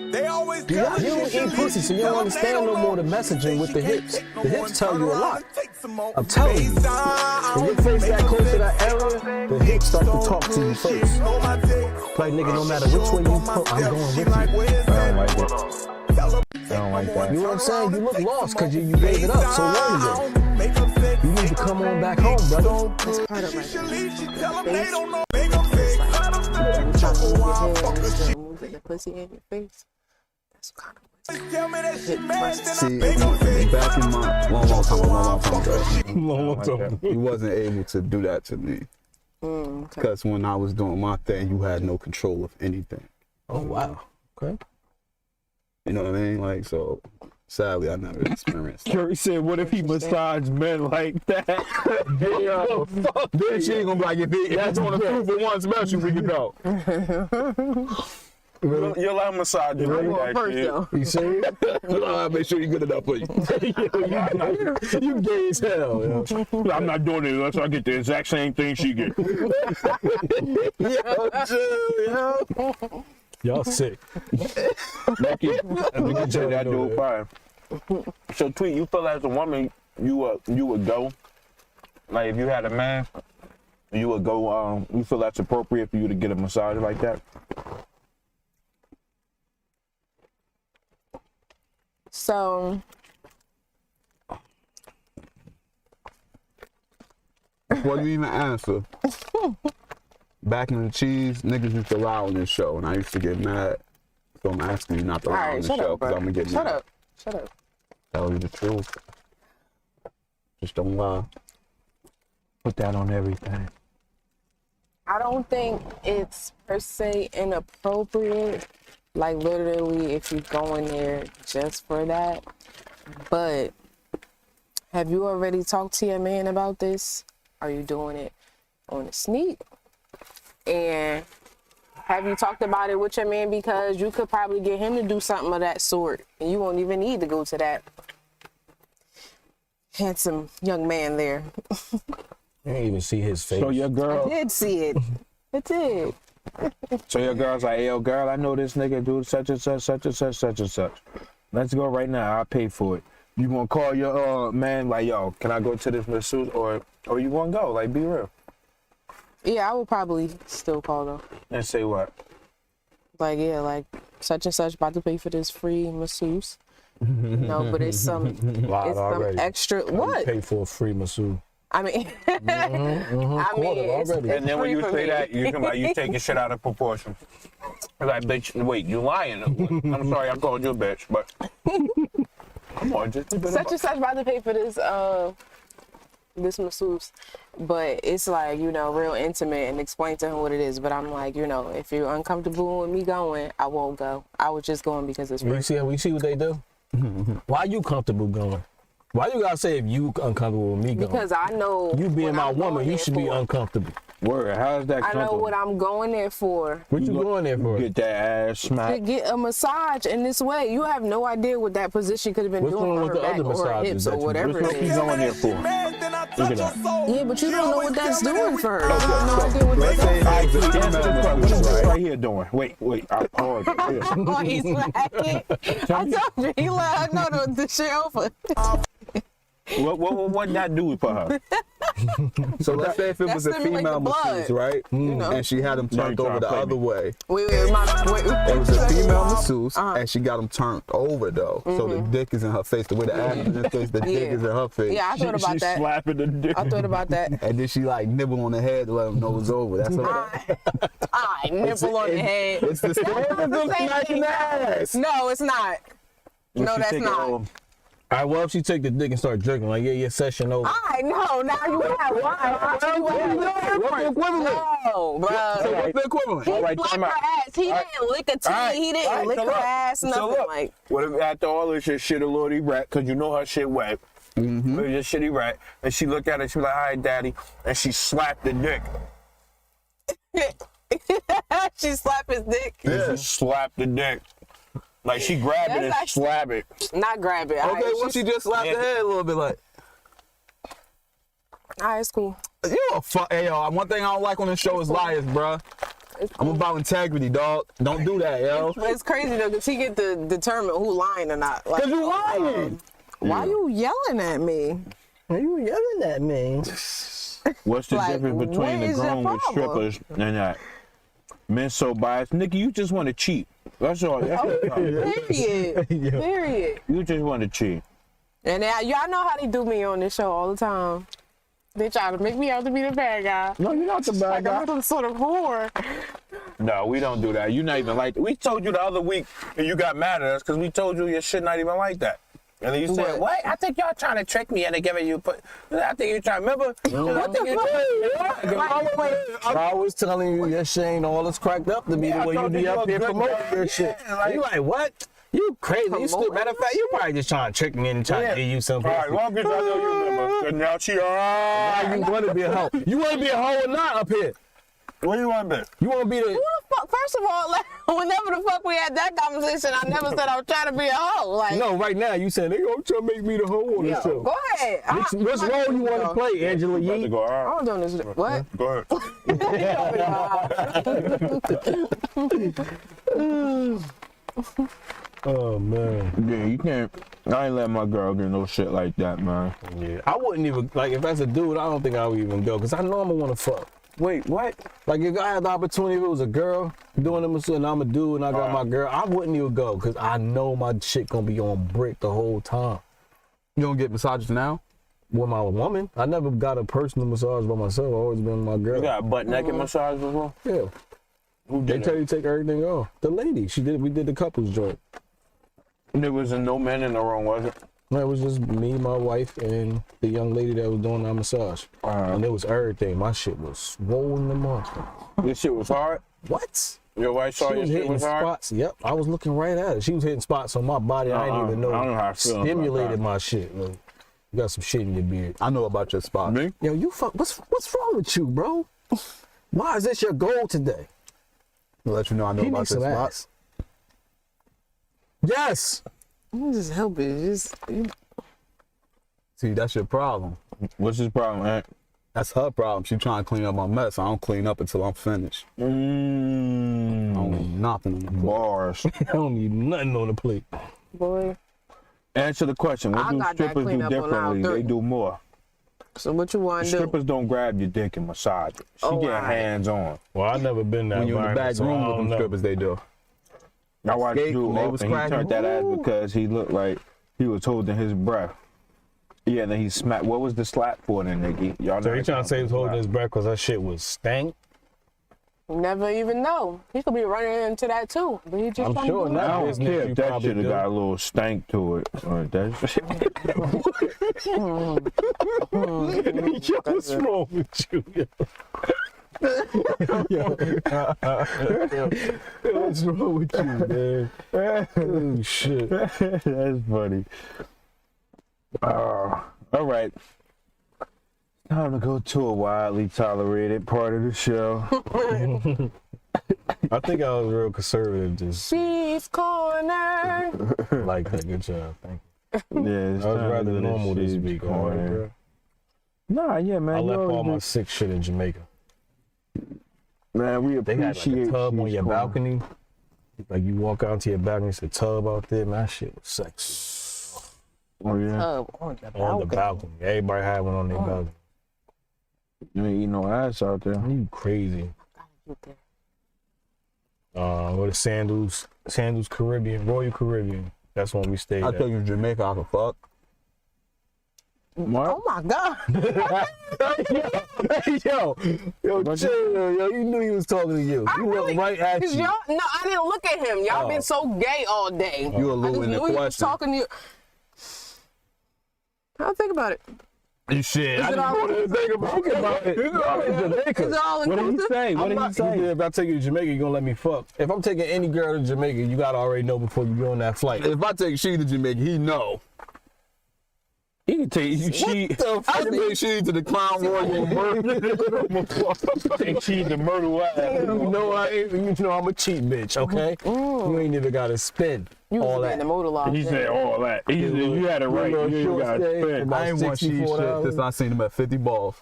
You don't eat pussy, so you don't understand no more the messaging with the hips. The hips tell you a lot. I'm telling you. When your face that close to that area, the hips start to talk to you first. Like, nigga, no matter which way you put, I'm going with you. I don't like it. I don't like that. You know what I'm saying? You look lost because you gave it up so long ago. You need to come on back home, brother. That's part of like moving the pussy in your face. That's kind of See, back in my long time ago, you wasn't able to do that to me. Because when I was doing my thing, you had no control of anything. Oh, wow. Okay. You know what I mean? Like, so sadly, I never experienced that. Curry said, what if he massaged men like that? Then she ain't gonna be like, if that's on a 2-for-1 special, we can go. You'll let him massage you I'm like going that, first kid. though. You serious? I'll make sure you're good enough for you. You gay as hell, yo. I'm not doing it unless I get the exact same thing she get. Y'all sick. Lucky. Nigga said that dude fine. So, Tweet, you feel as a woman, you would go, like if you had a man, you would go, you feel that's appropriate for you to get a massage like that? So What do you even answer? Back in the cheese, niggas used to lie on this show, and I used to get mad. So I'm asking you not to all lie on right, the shut show, up, because bro. I'm gonna get Shut mad. up. Shut up. Tell you the truth. Just don't lie. Put that on everything. I don't think it's per se inappropriate. Like literally, if you go in there just for that. But have you already talked to your man about this? Are you doing it on a sneak? And have you talked about it with your man? Because you could probably get him to do something of that sort, and you won't even need to go to that handsome young man there. I didn't even see his face. So your I girl, did see it. I did. so your girl's like, hey, yo, girl, I know this nigga do such and such, such and such, such and such. Let's go right now. I'll pay for it. You gonna call your man like, yo, can I go to this masseuse, or you gonna go? Like, be real. Yeah, I would probably still call though. And say what? Like, yeah, like such and such about to pay for this free masseuse. No, but it's some, Lied it's already. some extra. What? Pay for a free masseuse. I mean, I mean, it's already. And then when free you for say me. that, you can like you taking shit out of proportion. Like, bitch, wait, you lying? I'm sorry, I called you a bitch, but come on, just a bit Such and such about to pay for this this masseuse, but it's like, you know, real intimate, and explain to him what it is. But I'm like, you know, if you're uncomfortable with me going, I won't go. I was just going because it's free. We see what they do. Why you comfortable going? Why you gotta say if you uncomfortable with me going? Because I know you being what my I'm woman, going you there should be for. uncomfortable. Word, how's that I know comfortable? what I'm going there for. What you going there for? Get that ass To smacked. get a massage in this way. You have no idea what that position could have been What's doing wrong for with her the back other or her massages hips that or you- whatever What it you is. going there for? Look at that. Yeah, but you don't know what that's doing for her. You have no idea what Let's that's say doing. it's a Answer female this question. What is masseuse, this right? right here doing? Wait, I'll pause. Here. Oh, he's slacking. I told you, he let her know the shit over. What that do for her? So let's say if it That was a stimulate female the blood, masseuse, right? know. And she had him Now you turned trying over to the play other me. way. Wait, It was a female masseuse, Uh-huh. and she got him turned over though. So the dick is in her face. The way the ass is in her face, the dick Yeah. is in her face. Yeah, I thought about She's that. slapping the dick. I thought about that. And then she like nibble on the head to let him know it's over. That's all. I nipple on the head. It's the same as them same smacking thing. the ass. No, it's not. No, She that's take not. it, All right, well, if she take the dick and start jerking, like, yeah, your session over. I know. Now you have one. What's the equivalent? No, bro. So what's the equivalent? He All right, slapped time her out. ass. He didn't lick a titty. He didn't lick her ass. Nothing like. What if after all this shit, a little rat, cause you know her shit wet. Just shitty rat, and she looked at it. She was like, "All right, daddy," and she slapped the dick. She slapped his dick. She slapped the dick. Like she grabbed it and That's actually- slapped it. Not grab it. Okay, well she just slapped the head a little bit like. Alright, it's cool. You a fuck, hey yo. One thing I don't like on this show is liars, bruh. It's I'm cool. about integrity, dog. Don't do that, yo. But it's crazy though, because he get to determine who lying or not. Like, Cause you lying. why you yelling at me? Are you yelling at me? What's the Like, difference between what the is your grown with problem? strippers and that? Men so biased. Nigga, you just want to cheat. That's all. That's all. Period. Period. You just want to cheat. And now, y'all know how they do me on this show all the time. They try to make me out to be the bad guy. No, you're not the bad Like guy. I'm some sort of whore. No, we don't do that. You're not even like. We told you the other week, and you got mad at us because we told you your shit not even like that. And then you said, "What? I think y'all trying to trick me into giving you put. I think you trying. Remember? I think you I was telling you your shit ain't all it's cracked up to be Yeah, the I way you thought be you up were here good promoting guy. your shit. Yeah, like- You like, what? You crazy. You stupid. Promoting Matter of fact, you probably just trying to trick me and trying to give you some All right, long as I know you remember. 'Cause now she You want to be a hoe. You want to be a hoe or not up here? What do you want to be? You want to be the... Who the fuck? First of all, like, whenever the fuck we had that conversation, I never said I was trying to be a hoe. Like, No, right now you saying they gonna try to make me the hoe on yo, the show. go ahead. Which role you want to play, Angela About to Yee? go, all right, I'm doing this. What? go ahead. Oh man. Yeah, you can't. I ain't let my girl get no shit like that, man. Yeah. I wouldn't even like if as a dude. I don't think I would even go because I know I'm gonna want to fuck. Wait, what? Like if I had the opportunity, if it was a girl doing them and I'm a dude and I got my girl, I wouldn't even go because I know my shit gonna be on brick the whole time. You don't get massages now? With my woman, I never got a personal massage by myself. I always been with my girl. You got a butt naked massage before? Yeah. Who They did tell it? you to take everything off. The lady, she did. We did the couples joint. There was no men in the room, was it? No, it was just me, my wife, and the young lady that was doing our massage. And it was everything. My shit was swollen the monster. This shit was hard. What? Your wife saw She your was shit hitting was hard. spots. Yep, I was looking right at it. She was hitting spots on my body. I didn't even know. I don't know how I feel about Stimulated that. my shit. Like, you got some shit in your beard. I know about your spot. Me? Yo, you fuck. What's wrong with you, bro? Why is this your goal today? I'll let you know I know He about needs your some spot. ass. Yes. You just help it. See, that's your problem. What's his problem, man? That's her problem. She trying to clean up my mess. I don't clean up until I'm finished. I don't need nothing on the plate. Bars. I don't need nothing on the plate. Boy. Answer the question. What I do got that strippers do cleanup on aisle differently? They 3. do more. So what you want to do? Strippers don't grab your dick and massage it. She Oh, get alright. hands on. Well, I never been that When you're in the back environment, so I room with don't them know. strippers, they do. I watched Skate, Drew when they off was and he cracking, turned that ass woo. because he looked like he was holding his breath. Yeah, then he smacked. What was the slap for then, Nikki? Y'all So know he trying to say he was holding his breath because that shit was stank? Never even know. He could be running into that too. But he just I'm trying sure to do not. it. I don't business, care you if that probably should have do. got a little stank to it. Or that Yo, what's wrong with you? Yo, what's wrong with you, man? Oh, shit. That's funny. All right. Time to go to a widely tolerated part of the show. I think I was real conservative, just Beef corner. like that. Good job. Thank Yeah, you. it's I was time to rather go to normal this Sheep's week. All Corner. right, bro. Nah, yeah, man. I you left always all my do- sick shit in Jamaica. Man, we They had like appreciate a tub on Sheep's your Corner. balcony. Like you walk out to your balcony, it's a tub out there. Man, that shit was sexy. Oh yeah. On the On the balcony. Everybody had one on their balcony. You ain't eat no ass out there. You crazy. What is Sandals Caribbean, Royal Caribbean. That's when we stayed I at. tell you, Jamaica, I can fuck. Oh my God. yo, chill, yo, you knew he was talking to you. He looked right at Cause you. y'all, no, I didn't look at him. Y'all Oh. been so gay all day. You I alluding just the knew he was question. talking to you. I'll think about it. You shit. I it just all- wanted to think about it. Is it all What did he inclusive? say? What did he say? If I take you to Jamaica, you gonna let me fuck. If I'm taking any girl to Jamaica, you gotta already know before you go on that flight. If I take she to Jamaica, he know. He can take you. She I can take she to the Clown Royal murder. take she to murder what? You know I ain't, you know I'm a cheap bitch, okay? You ain't even gotta spend You all was in that. the motor lodge. He said all that. He said you had it right. little You short got stay. spent. About I ain't want she shit $64. since I seen him at 50 balls.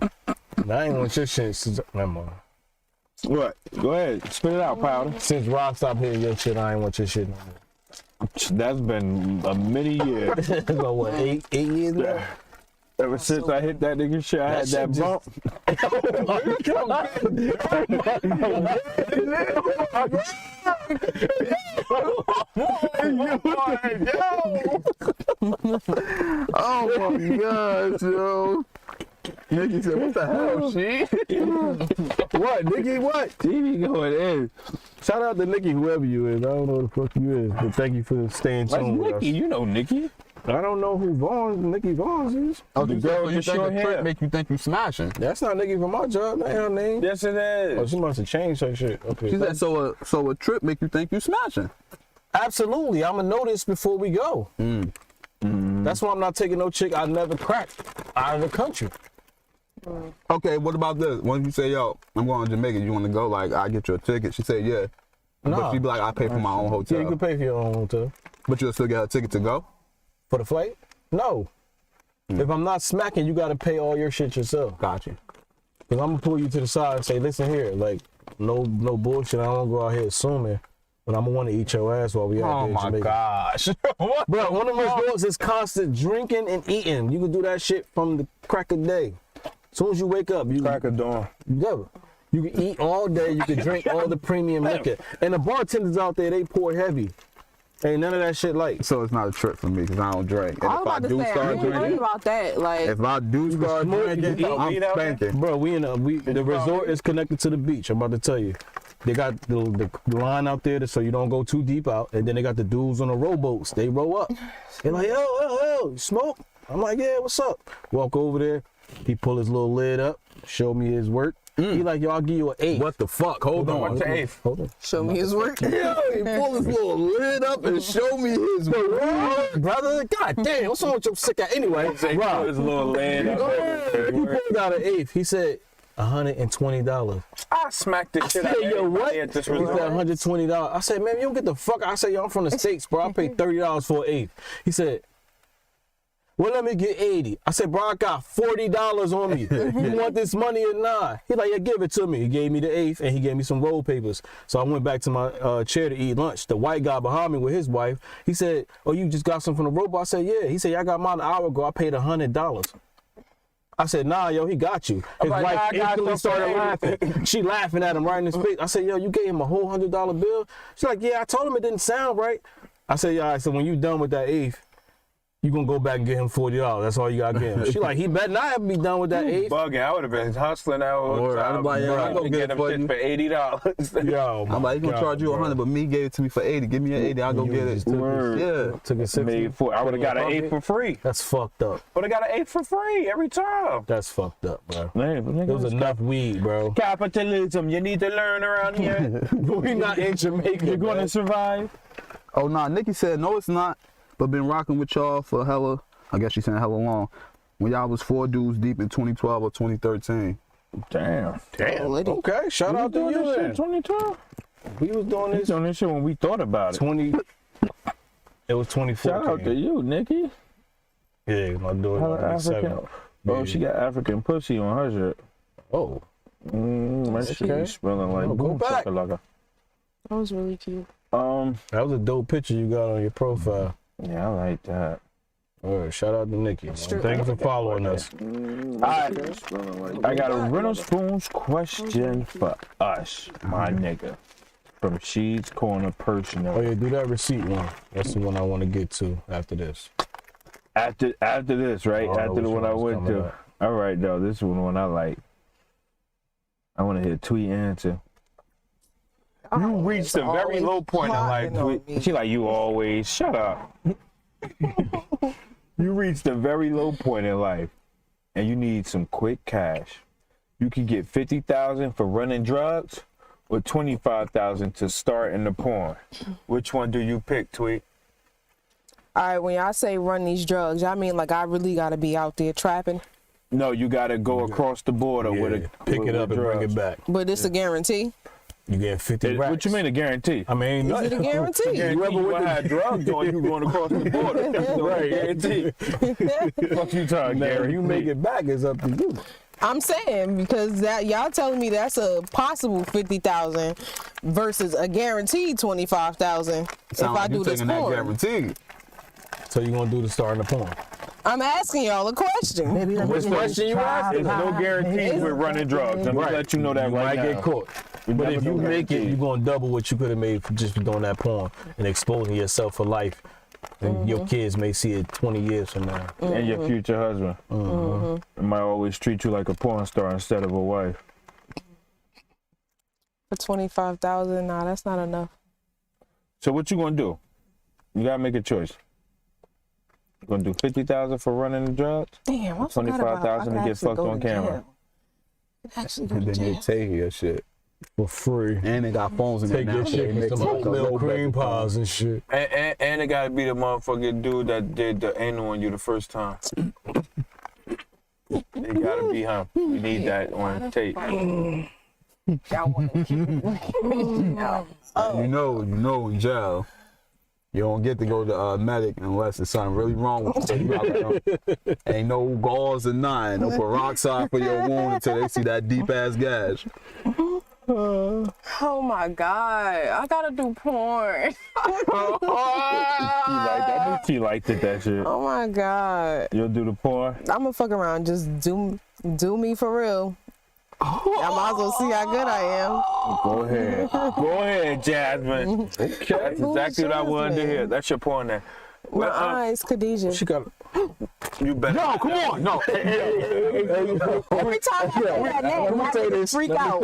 I ain't want your shit since, never mind. What? Go ahead. Spit it out, Powder. Since Rob stopped hitting your shit, I ain't want your shit no more. That's been a many years. About what, 8 years now? Ever since I hit that nigga shit, I had shit that bump. Oh my God, yo. Nikki said, what the hell, she? What, Nikki, what? TV going in. Shout out to Nikki, whoever you is. I don't know who the fuck you is, but thank you for staying That's tuned with Nikki. us. You know Nikki. I don't know who Nikki Vaughn is. Oh, The you girl think with the short a trick hair. make you think you smashing? That's not Nikki from my job. That ain't her name. Yes, it Oh, is. she must have changed her shit. Okay. She said, so a trip make you think you smashing? Absolutely. I'm going to know this before we go. That's why I'm not taking no chick I never cracked out of the country. Okay, what about this? When you say, yo, I'm going to Jamaica, you want to go? Like, I get you a ticket. She said, yeah. But Nah. she be like, I pay for my own Yeah, hotel. you can pay for your own hotel. But you'll still get a ticket to go? For the flight? No. If I'm not smacking, you got to pay all your shit yourself. Gotcha. Because I'm going to pull you to the side and say, listen here, like, no bullshit. I don't go out here assuming, but I'm going to want to eat your ass while we out Oh there in my Jamaica. gosh. What? Bro, one of those girls is constant drinking and eating. You can do that shit from the crack of day. As soon as you wake up, you Crack of dawn. yeah, you can eat all day. You can drink all the premium liquor. And the bartenders out there, they pour heavy. Ain't none of that shit light. So it's not a trip for me because I don't drink. And I was if I about to do say, I start ain't worried drinking, about that. Like, if I do start smoke, you drinking, can eat I'm weed out there? spanking. Bro, the resort is connected to the beach. I'm about to tell you. they got the line out there so you don't go too deep out, and then they got the dudes on the rowboats. They row up. They're like, yo, you smoke? I'm like, yeah, what's up? Walk over there. He pull his little lid up, show me his work. He like, yo, I'll give you an 8. What the fuck? Hold on. What's the eighth? Hold on. Show me his work. Yo, he pull his little lid up and show me his work. Brother, god damn, what's wrong with your sick ass? Anyway, Rob. His little land up he pulled out an 8. He said, $120. I smacked the shit out of Yo, what? everybody at this He said resort. $120. I said, man, you don't get the fuck. I said, yo, I'm from the States, bro. I paid $30 for an 8. He said, well, let me get 80. I said, bro, I got $40 on me. You want this money or not? He like, yeah, give it to me. He gave me the 8th and he gave me some roll papers. So I went back to my chair to eat lunch. The white guy behind me with his wife, he said, oh, you just got some from the robot? I said, yeah. He said, yeah, I got mine an hour ago. I paid $100. I said, nah, yo, he got you. His like, wife nah, I got instantly some started for laughing. She laughing at him right in his face. I said, yo, you gave him a whole $100 bill? She's like, yeah, I told him it didn't sound right. I said, yeah, all right, so when you done with that 8th, you gonna go back and get him $40. That's all you gotta get him. She like, he better not be done with that 8th. Bugging. I would have been hustling out Word, I'm like, yeah, I go to get get it him for shit you. for $80. Yo, I'm like, he gonna charge you 100, but me gave it to me for 80. Give me an 80, I'll go You get it. just took Word. Yeah. Took a 60. Made for, I would have got an 8 for free. That's fucked up. Would have got an 8 for free every time. That's fucked up, bro. Man, but There was nigga, enough weed, bro. capitalism. You need to learn around here. We not in Jamaica. You're going man. to survive. Oh, nah, Nikki said, no, it's not, but been rocking with y'all for hella, I guess she's saying hella long. When y'all was 4 dudes deep in 2012 or 2013. Damn. Okay, shout out to doing you this shit then. in 2012. We was doing He's this doing this shit when we thought about it. 20. It was 2014. Shout out to you, Nikki. Yeah, my daughter. Hella was African. 7. Oh, she got African pussy on her shirt. Oh, My shit Okay. is smelling like Oh, go boom back. shakalaka. That was really cute. that was a dope picture you got on your profile. Yeah, I like that. All right, shout out to Nikki. Thank you for following us. I got a Reynolds Spoons question for us, my nigga. From Sheed's Corner Oh Personal. yeah, do that receipt one. That's the one I want to get to after this. After this, right? Oh, After the which one I one's went coming to. up? All right, though. This one I like. I want to hear Tweet answer. You reached a very always low point in life. plotting on Tweet. me. She like, you always shut up. You reached a very low point in life, and you need some quick cash. You can get 50,000 for running drugs, or 25,000 to start in the porn. Which one do you pick, Tweet? All right, when y'all say run these drugs, y'all mean like I really gotta be out there trapping, No, you gotta go across the border with Yeah, a pick with it up and bring drugs. it back. but it's a guarantee. You get 50 racks. What you mean a guarantee? I mean, Is it a guarantee? You ever would have drugs on you going across the border? Right, guarantee. Fuck you talking, now, Gary. you make it back, it's up to you. I'm saying because that y'all telling me that's a possible 50,000 versus a guaranteed 25,000 if Sound I like do you this taking that porn. guarantee. So you gonna do the start in the porn? I'm asking y'all a question. Which question you ask? There's no guarantees with running drugs. Let me Right. let you know that You right might now. get caught. You But never if you know make it, guarantees. you're gonna double what you could have made for just doing that porn and exposing yourself for life. And your kids may see it 20 years from now. And your future husband. It might always treat you like a porn star instead of a wife. For 25,000, nah, that's not enough. So what you gonna do? You gotta make a choice. You gonna do 50,000 for running the drugs? Damn, I forgot about 25,000 to I could get actually fucked go on to camera. jail. I could actually go And to then they jail. take your shit. For free. And they got phones in there Take now. your so shit they with make some like a oatmeal little cream better pies and shit. And it gotta be the motherfucking dude that did the anal on you the first time. It gotta be him. We need that on tape. Y'all wanna keep You know, in jail, you don't get to go to a medic unless there's something really wrong with you. So you gotta, ain't no gauze or nothing, no peroxide for your wound until they see that deep ass gash. Oh my God, I gotta do porn. She liked it, that shit. Oh my God, You'll do the porn? I'ma fuck around, just do me for real. Y'all might as well see how good I am. Go ahead. Go ahead, Jasmine. That's exactly what I wanted to hear. That's your porn there. My eyes, Khadijah. She got You better. No, come on. No. Every time I say that name, I freak out.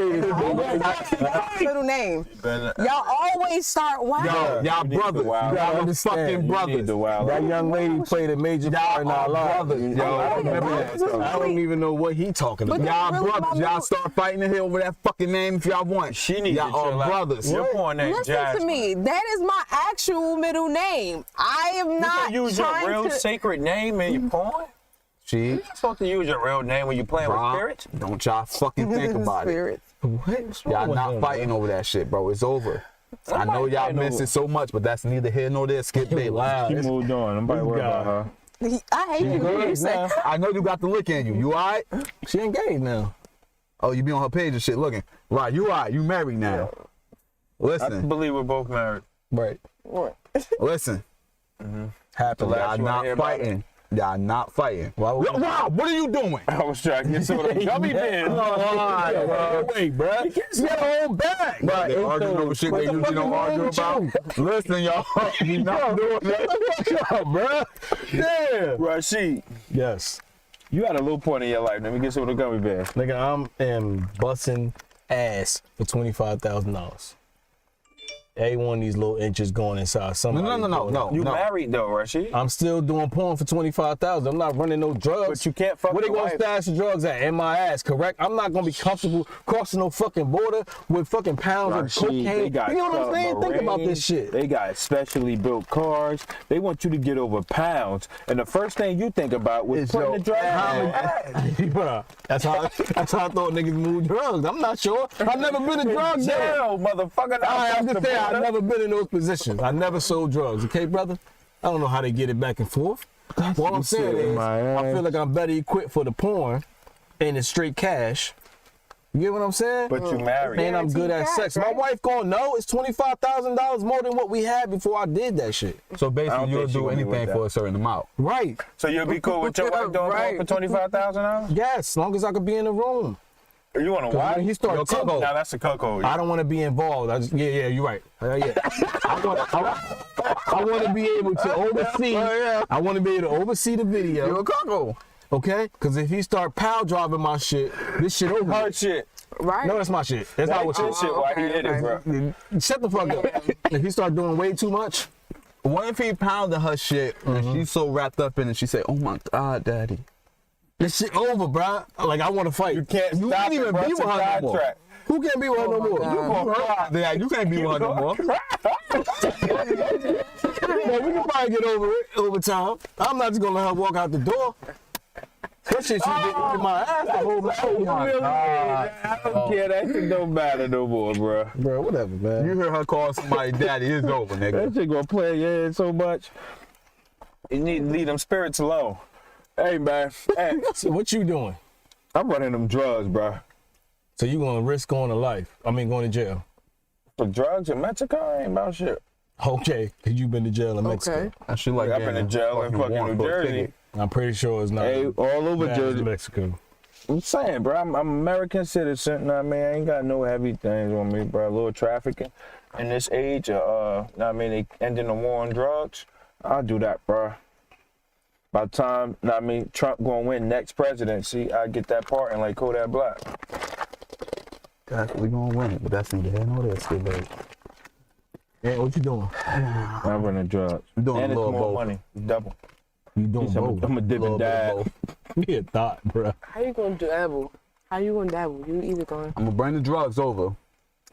Middle name. better. Y'all always start wow. Y'all brothers. Y'all fucking brothers. That young lady played a major part in our lives. Brothers. Y'all remember that. I don't even know what he talking about. Y'all really my brothers. Y'all mouth. start fighting in here over that fucking name if y'all want. She needs to Y'all chill are out. brothers. Your porn name Listen Jasmine. to me. That is my actual middle name. I am You not can use your trying real to. sacred name in your porn? See? You're supposed to use your real name when you're playing with Bruh, spirits? don't y'all fucking think about it. Spirit. Y'all not fighting over that shit, bro. It's over. I know y'all fighting miss over it so much, but that's neither here nor there. Skip Bayless. Wow. She moved on. I'm worried about her. I hate you. Engaged You say- now. I know you got the look in you. You all right? She engaged now. Oh, you be on her page and shit looking. Right, you all right. You married now. I Listen, believe we're both married. Right. listen. Happily. Y'all you wanna not hear about fighting. Y'all not fighting. Why would we- Wow, what are you doing? I was trying to get some of them gummy bears. Wait, bro. You got a whole bag. Right, they arguing over shit they usually don't argue about. Listen, y'all, we not doing that. bro. Yeah. Rashid, Yes. you had a low point in your life. Let me get some of the gummy bears. Nigga, I'm busting ass for $25,000. Every one of these little inches going inside somebody. No. You married though, Rashid? I'm still doing porn for $25,000. I'm not running no drugs. But you can't fuck Where they your gonna wife. stash the drugs at? In my ass, correct? I'm not gonna be comfortable crossing no fucking border with fucking pounds of Rashid, cocaine. they got You know what I'm saying? Think about this shit. They got specially built cars. They want you to get over pounds, and the first thing you think about was It's putting your the drug Bruh, that's how I thought niggas move drugs. I'm not sure. I've never been a drug dealer. Jail, motherfucker. I'm just saying, I've never been in those positions. I never sold drugs, okay, brother? I don't know how they get it back and forth. What I'm saying is, I feel like I'm better equipped for the porn and it's straight cash. You get what I'm saying? But you married. And I'm good at Guaranteed sex. cash, My right? wife gonna know it's $25,000 more than what we had before I did that shit. So I basically, don't you'll think she do gonna be with anything that. for a certain amount. Right. So you'll be cool with your wife doing Right. porn for $25,000? Yes, as long as I could be in the room. You want to 'Cause watch? when he started Yo, tipping, Coco. Now that's a cuckold. I don't want to be involved. Yeah, you're right. Yeah. I want to be able to oversee. I want to be able to oversee the video. You're a cuckold. Okay? Because if he start pow driving my shit, this shit over. Her shit. Right? No, that's my shit. That's not what That you shit why he hit it, bro. Shut the fuck up. If he start doing way too much, What if he pounded her shit and she's so wrapped up in it, she say, "Oh my God, Daddy." this shit over, bro. Like, I want to fight. You can't You stop can't even it, bro. be It's a with her no more. contract. Who can't be with her no more? Yeah, you can't be with her no more. Man, we can probably get over it over time. I'm not just gonna let her walk out the door. That shit she did in my ass the whole night. I don't care. That shit don't matter no more, bro. Bro, whatever, man. You hear her call somebody daddy, it's over, nigga. That shit gonna play in your head so much. You need to leave them spirits alone. Hey, man. Hey, So what you doing? I'm running them drugs, bro. So you gonna risk going to life? I mean, going to jail? For drugs in Mexico ain't about shit. Okay, cause you been to jail in Mexico. Okay. That shit like I've been in jail in fucking warrant New for a Jersey. ticket. I'm pretty sure it's not. Hey, all over bad as Jersey. Mexico. I'm saying, bro, I'm American citizen. Know what I mean, I ain't got no heavy things on me, bro. A little trafficking. In this age, know what I mean, they ending the war on drugs. I'll do that, bro. By the time, know what I mean, Trump gonna win next presidency, I get that part in like Kodak Black. We gonna win it, but that's neither here nor there, Skip Bayless. Yeah, what you doing? I'm running drugs. I'm doing And a it's little more both. money, double. You doing both? I'm a dip Little and bit of dab. both. Be a thought, bro. How you gonna dabble? How you gonna dabble? You either going. I'm gonna bring the drugs over,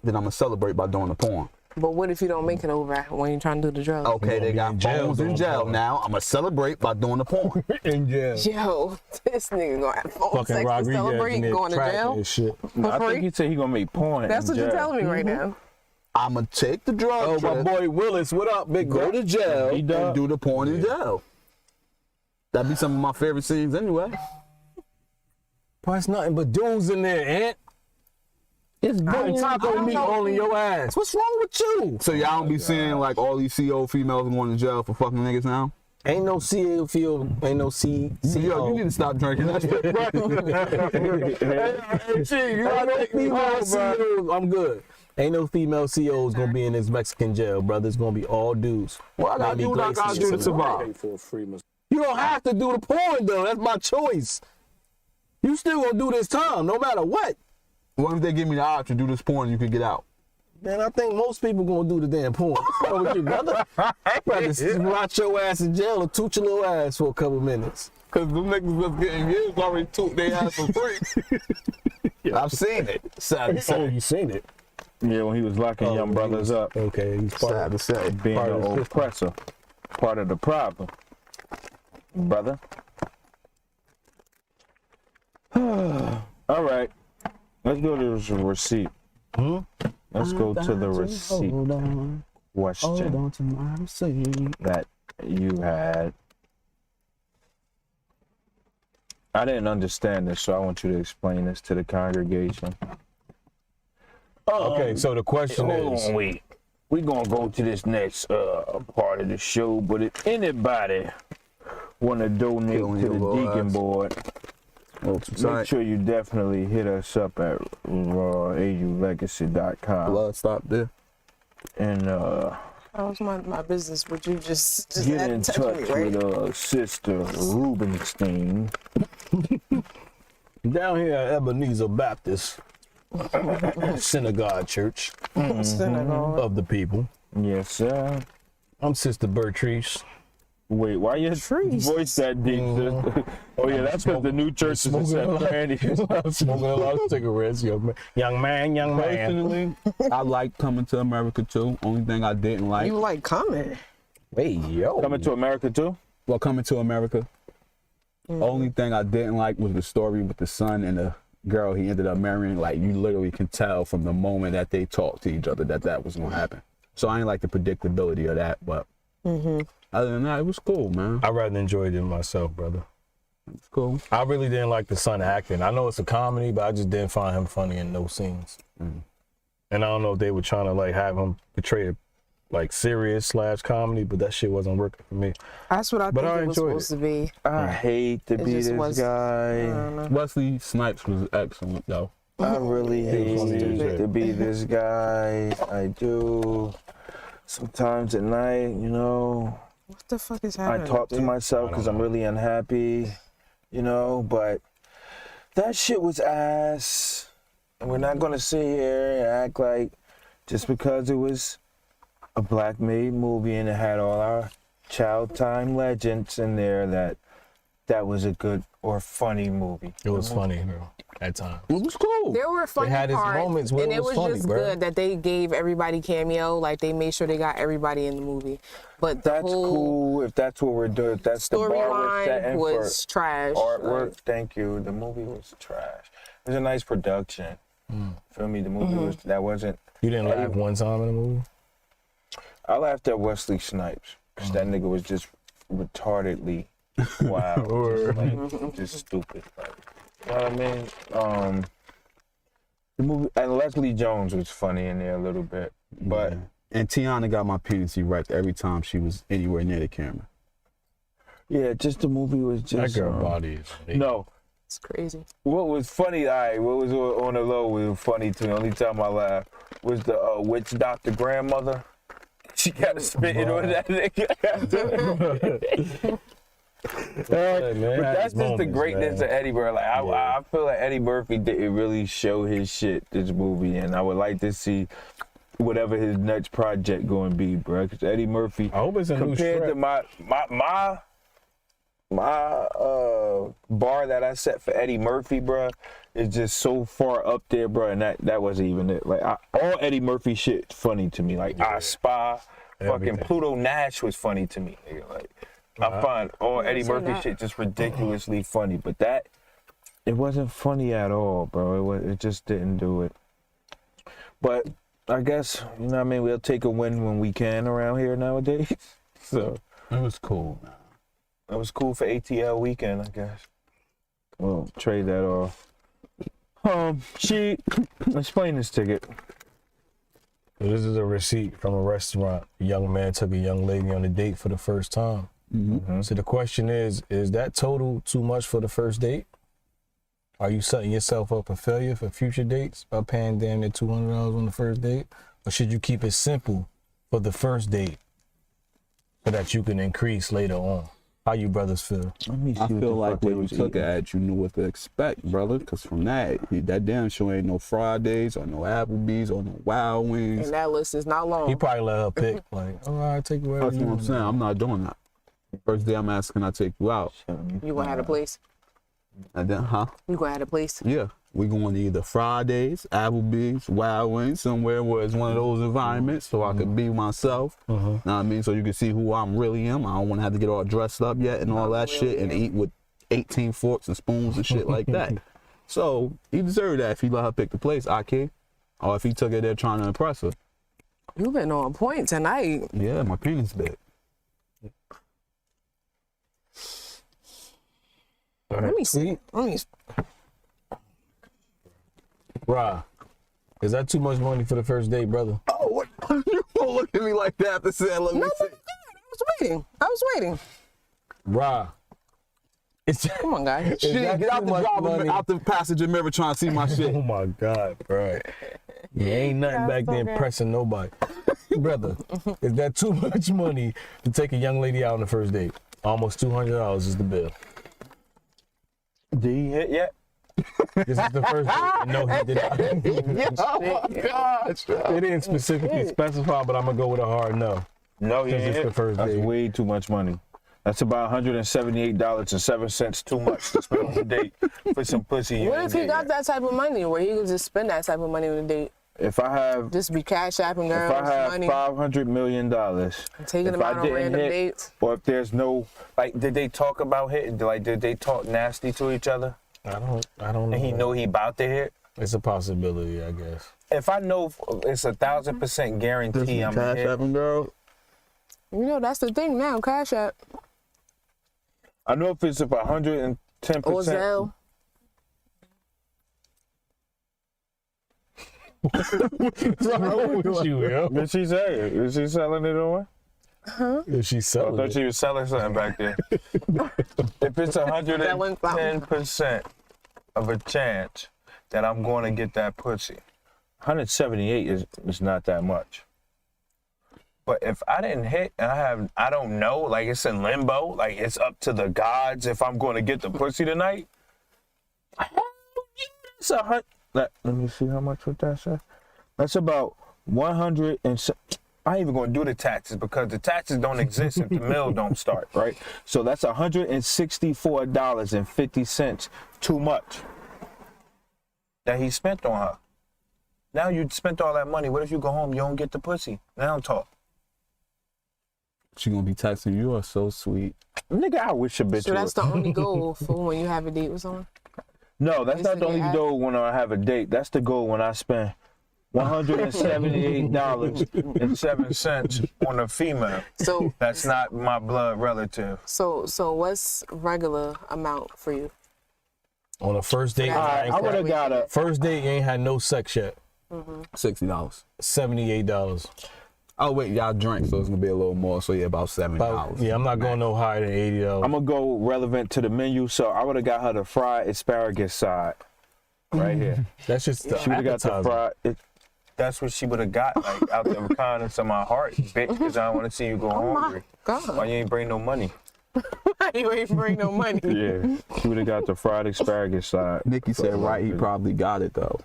then I'm gonna celebrate by doing the porn. But what if you don't make it over when you're trying to do the drugs? Okay, they be got in jail phones in doing jail porn. now. I'm gonna celebrate by doing the porn. In jail. Yo, this nigga gonna have phone Fucking sex to Rodriguez celebrate in there going to tracking jail. and shit. For I free? think he said he gonna make porn. That's in what you're jail. telling me right now. I'm gonna take the drug Oh, my trip, boy Willis, what up, big go bro? to jail, He and done. do the porn in jail. That'd be some of my favorite scenes anyway. Bro, it's nothing but dudes in there, Ant. It's putting taco meat all in your ass. What's wrong with you? So y'all don't be seeing like all these CO females going to jail for fucking niggas now? Ain't no CL field, ain't no C. Yo, you need to stop drinking that shit. Hey, shit, you got no female COs. I'm good. Ain't no female COs gonna be in this Mexican jail, brother. It's gonna be all dudes. What I gotta Maybe do what I Glacier gotta do to or something. survive? You don't have to do the porn though. That's my choice. You still gonna do this time, no matter what. What if they give me the option, do this porn, you can get out? Man, I think most people gonna do the damn porn. What's wrong with you, brother? I'd rather rot your ass in jail or toot your little ass for a couple minutes. Cause the niggas was getting years already took their ass for free. I've seen it. Sad to Oh, say. you seen it? Yeah, when he was locking young brothers up, Okay, he's part Sad of to say. being part the of the system. oppressor, part of the problem, brother. All right, let's go to the receipt. Let's go to the receipt question to my receipt. that you had. I didn't understand this, so I want you to explain this to the congregation. Okay, so the question Hold is, on, wait. We're gonna go to this next part of the show, but if anybody wanna donate Killing to your the little Deacon ass. Board, make sure you definitely hit us up at aulegacy.com. Blood stop there. And That was my business, but you just get had in to touch touch me, right? with Sister Rubenstein. down here at Ebenezer Baptist Synagogue Church Synagogue. of the people, Yes, sir. I'm Sister Bertrice. Wait, why your voice that deep, sister? Oh yeah, that's because the new church is accept brandy. Smoking a lot of cigarettes, young man. Personally, I like Coming to America too. Only thing I didn't like, You like coming? Hey, yo. Coming to America too? well, Coming to America. Only thing I didn't like was the story with the son and the girl he ended up marrying. Like, you literally can tell from the moment that they talked to each other that was gonna happen. So I ain't like the predictability of that, but other than that, it was cool, man. I rather enjoyed it myself, brother. It's cool. I really didn't like the son acting. I know it's a comedy, but I just didn't find him funny in those scenes. And I don't know if they were trying to like have him portray it like serious / comedy, but that shit wasn't working for me. That's what I But think I it was enjoyed supposed to be. I hate to It be just this was- I guy. don't know. Wesley Snipes was excellent though. I really hate funny. to be this guy. I do. Sometimes at night, you know, What the fuck is I happening? talk to dude? myself because I'm really unhappy, you know, but that shit was ass. And we're not gonna sit here and act like just because it was a black made movie and it had all our child time legends in there that was a good or funny movie. It was funny, bro, at times. It was cool. There were funny had its parts, moments where and it it was was funny, just bro. good that they gave everybody cameo. Like they made sure they got everybody in the movie. But the That's whole cool if that's what we're doing. If that's the bar we're storyline setting for was trash. artwork. Like, Thank you. The movie was trash. It was a nice production. Feel me? The movie was that wasn't. You didn't laugh one time in the movie? I laughed at Wesley Snipes because that nigga was just retardedly wild, just stupid. Like, you know what I mean? The movie and Leslie Jones was funny in there a little bit, but And Tiana got my penis erect every time she was anywhere near the camera. yeah, just the movie was just That girl body is no. it's crazy. What was funny, what was on the low was funny to me. Only time I laughed was the witch doctor grandmother. She got spitting on that nigga. But that's just the greatness of Eddie Murphy. Like, I feel like Eddie Murphy didn't really show his shit this movie, and I would like to see whatever his next project going to be, bro. Because Eddie Murphy, I hope it's a new compared to Shrek. my bar that I set for Eddie Murphy, bro, is just so far up there, bro. And that wasn't even it. Like all Eddie Murphy shit funny to me. Like I Spy, Everything. fucking Pluto Nash was funny to me. Nigga. Like I find all Eddie seen Murphy that. shit just ridiculously funny. But that it wasn't funny at all, bro. It just didn't do it. But I guess you know what I mean. We'll take a win when we can around here nowadays. So. It was cool, man. It was cool for ATL weekend, I guess. Well, trade that off. She explain this ticket. So this is a receipt from a restaurant. A young man took a young lady on a date for the first time. So the question is that total too much for the first date? Are you setting yourself up for failure for future dates by paying damn near $200 on the first date? Or should you keep it simple for the first date so that you can increase later on? How you brothers feel? Let me see I what feel the like fuck they when you was took it eating. at, you knew what to expect, brother. Because from that damn show ain't no Fridays or no Applebee's or no Wild Wings. And that list is not long. He probably let her pick, like, all right, take wherever That's you what I'm want. saying. I'm not doing that. First day I'm asking, I take you out. You gonna have a place? And then, You gonna have a place? Yeah. We going to either Fridays, Applebee's, Wild Wings, somewhere where it's one of those environments so I can be myself. Know what I mean? So you can see who I'm really am. I don't want to have to get all dressed up yet and all that shit and eat with 18 forks and spoons and shit like that. So he deserved that if he let her pick the place, Ike. Or if he took her there trying to impress her. You been on point tonight. Yeah, my penis big. Let me see. Let me. Rah, is that too much money for the first date, brother? Oh, what? You don't look at me like that after saying, let me No, see. I was waiting. Rah, it's Come on, guys. Shit, that get out too the much driver, money? out the passenger mirror trying to see my shit. oh my God, bro. Yeah, ain't nothing back there impressing nobody. Brother, is that too much money to take a young lady out on the first date? Almost $200 is the bill. Did he hit yet? This is the first date. No, he did not. Oh my gosh. They didn't specifically specify, but I'm gonna go with a hard no. No, he Since ain't it's hit. the first That's date. way too much money. That's about $178.07 too much to spend on a date for some pussy. you What ain't if he get got yet. that type of money where he could just spend that type of money on a date? If I have Just be cash apping If girls I have money, $500 million, taking if them I out on didn't random hit, dates. or if there's no, like, did they talk about hitting? Like, did they talk nasty to each other? I don't know. And he know he about to hit? It's a possibility, I guess. If I know it's 1,000% guarantee I'm Cash hit, Apping girl. You know, that's the thing now, cash app. I know if it's 110%. Or Zelle. What you, yo? Did she say it? Is she selling it on? If she's I selling thought it. she was selling something back there. If it's 110% of a chance that I'm going to get that pussy, 178 is not that much. But if I didn't hit and I don't know, like it's in limbo, like it's up to the gods if I'm going to get the pussy tonight. Hell yeah, that's 100. Let me see how much would that say. That's about 100 and. I ain't even gonna do the taxes because the taxes don't exist if the mill don't start, right? So that's $164.50 too much that he spent on her. Now you spent all that money. What if you go home, you don't get the pussy? Now talk. She gonna be texting you. Are so sweet. Nigga, I wish a bitch So that's would. the only goal for when you have a date with someone? No, that's not the only Basically, goal when I have a date. That's the goal when I spend $178.07 on a female. So That's not my blood relative. so what's regular amount for you? On a first date, Alright, I would have got a. first date, you ain't had no sex yet. $60. $78. Oh wait, y'all drink, so it's gonna be a little more. So yeah, about $70. About, yeah, I'm not going no higher than $80. I'm gonna go relevant to the menu, so I would have got her the fried asparagus side, right here. That's just the She would have got the appetizer. fried. That's what she would have got, like out the kindness of my heart, bitch. Because I don't want to see you go hungry. Why God, you ain't bring no money? you ain't bring no money. Yeah, she would have got the fried asparagus side. Nikki said right, he probably got it though.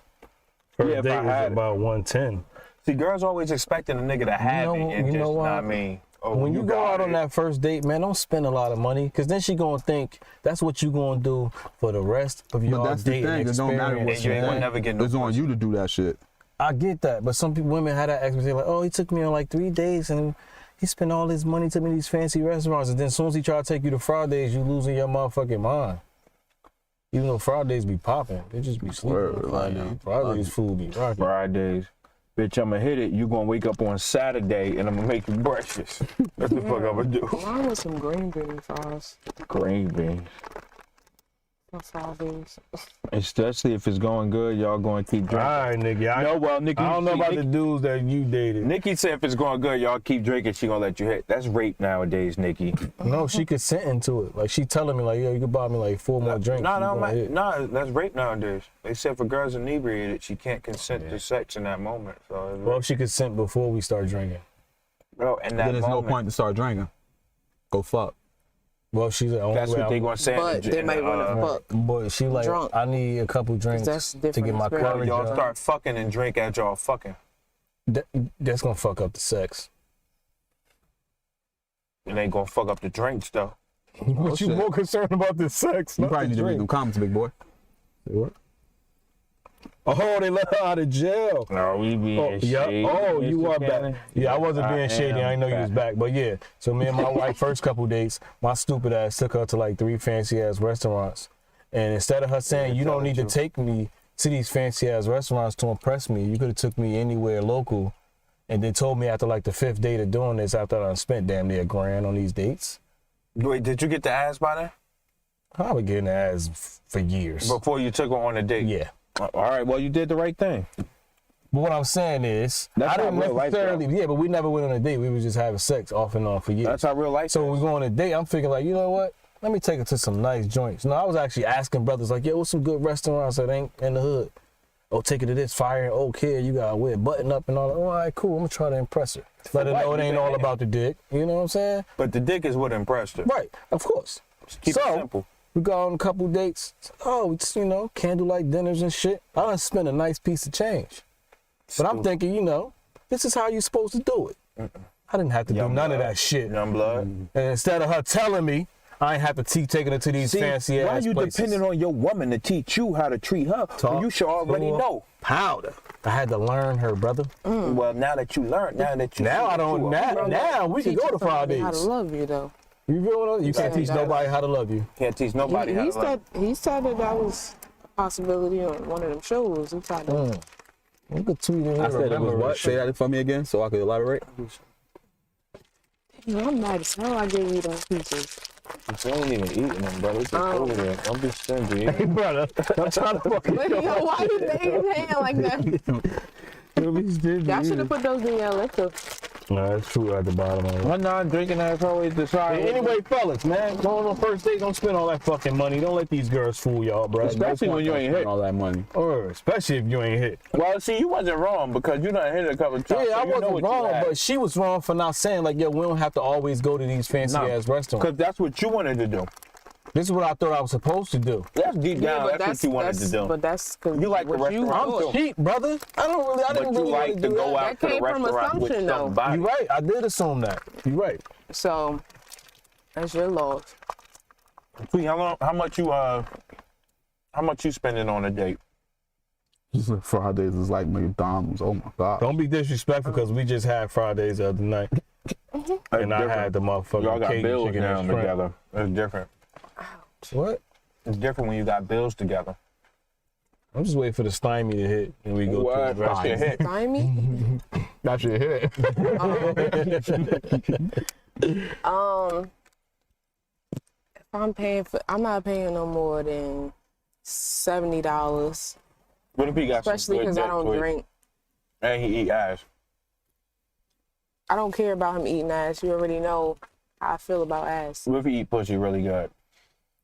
First Yeah, if date I was had it. about 110. See, girls always expecting a nigga to have know- it and you just, know what? I mean, oh, When you go got out on it. that first date, man, don't spend a lot of money, because then she gonna think that's what you gonna do for the rest of your But that's the dating thing. It don't matter experience. what you ain't gonna think. never get no It's on pussy. you to do that shit. I get that, but some people, women had that expectation, like, oh, he took me on like 3 days and he spent all his money, took me to these fancy restaurants, and then as soon as he try to take you to Fridays, you losing your motherfucking mind. Even though Fridays be popping, they just be sleeping Word, on Fridays. like, Fridays food be rocking. Fridays. Bitch, I'ma hit it. You gonna wake up on Saturday and I'm gonna make you breakfast. That's the fuck I'ma do. Mine was some green bean fries. Green beans. Fridays. Especially if it's going good, y'all gonna keep drinking. All right, nigga. No, well, Nikki, I don't know see, about Nikki, the dudes that you dated. Nikki said if it's going good, y'all keep drinking. She gonna let you hit. That's rape nowadays, Nikki. No, she consenting to it. Like, she telling me, like, yo, you could buy me like 4 more drinks. No, You no, gonna hit. no, that's rape nowadays. They said if a girl's inebriated, she can't consent to sex in that moment. So, it's Well, rape. if she consent before we start drinking. Bro, in that Then there's no moment, point to start drinking. Go fuck. Well, she's the only That's way what they I'm- gonna say. But they might want to fuck. But she like, Drunk. I need a couple drinks That's to different get my experience. courage Y'all up. start fucking and drink as y'all fucking. That's gonna fuck up the sex. It ain't gonna fuck up the drinks though. But you shit. more concerned about the sex? You not probably the need to read them drink. comments, big boy. What? Oh, they let her out of jail. No, we be Oh, yeah. Oh, you are back. Yeah, I wasn't being shady. I didn't know you was back. But yeah, so me and my wife, first couple dates, my stupid ass took her to like 3 fancy ass restaurants. And instead of her saying, you don't need to take me to these fancy ass restaurants to impress me, you could have took me anywhere local. And then told me after like the 5th date of doing this, after I spent damn near $1,000 on these dates. Wait, did you get the ass by then? I was getting ass for years. Before you took her on a date? Yeah. All right, well, you did the right thing. But what I'm saying is, That's I didn't how real life necessarily, goes. yeah, but we never went on a date. We was just having sex off and on for years. That's how real life So is. when we go on a date, I'm thinking like, you know what? Let me take her to some nice joints. No, I was actually asking brothers like, yo, what's some good restaurants that ain't in the hood? Oh, take her to this fire and Oak Hill. You gotta wear a button up and all that. All right, cool. I'm gonna try to impress her. Let her what? know it You ain't been all there. about the dick. You know what I'm saying? But the dick is what impressed her. Right, of course. Keep So, it simple. we go on a couple dates. Oh, it's, you know, candlelight dinners and shit. I done spent a nice piece of change. But I'm thinking, you know, this is how you're supposed to do it. I didn't have to do Young none of blood. that shit. Young blood. And instead of her telling me, I ain't have to keep taking her to these fancy why ass you places. depending on your woman to teach you how to treat her? When you should already know. Powder. I had to learn her, brother. Well, now that you learned, now that you Now I don't. Now we can Teach go to somebody how to Fridays. love you though. You feel what? You can't Yeah, teach that's- nobody how to love you. can't teach nobody how He to love. said that was a possibility on one of them shows. He tried to. You could tweet in here. I said it was remember what? Say that for me again so I could elaborate. I'm mad as hell. I gave you those pieces. You ain't even eating them, brother. It's just over there. Don't be stingy. Hey, brother. I'm trying to fucking. But yo, why you banging his hand like that? Y'all should have put those in your liquor. No, that's true at the bottom of it. I'm not drinking that always decide. Anyway, fellas, man, going on first date, don't spend all that fucking money. Don't let these girls fool y'all, bro. Especially when you ain't hit. All that money. Or especially if you ain't hit. Well, see, you wasn't wrong because you done hit it a couple of times. Yeah, so I you know wasn't what you wrong, had. but she was wrong for not saying like, yo, we don't have to always go to these fancy ass restaurants. Because that's what you wanted to do. This is what I thought I was supposed to do. That's deep down. but that's what you wanted to do. But that's because You like the restaurant. I'm cheap, brother. I but didn't you really like want to do go that. out to the came from restaurant with assumption, though. somebody. You're right. I did assume that. You're right. So that's your loss. Tweet, how much you spending on a date? Fridays is like McDonald's. Oh my God. Don't be disrespectful because we just had Fridays the other night. And I had the motherfucking Y'all got cake, bills chicken, now and shrimp. together. It's different. What? It's different when you got bills together. I'm just waiting for the stymie to hit and we go What? to the That shit restaurant. hit. Stymie? That shit hit. If I'm not paying no more than $70, What if he got especially some good because I dick, don't Tweet, drink. and he eat ass? I don't care about him eating ass. You already know how I feel about ass. What if he eat pussy really good?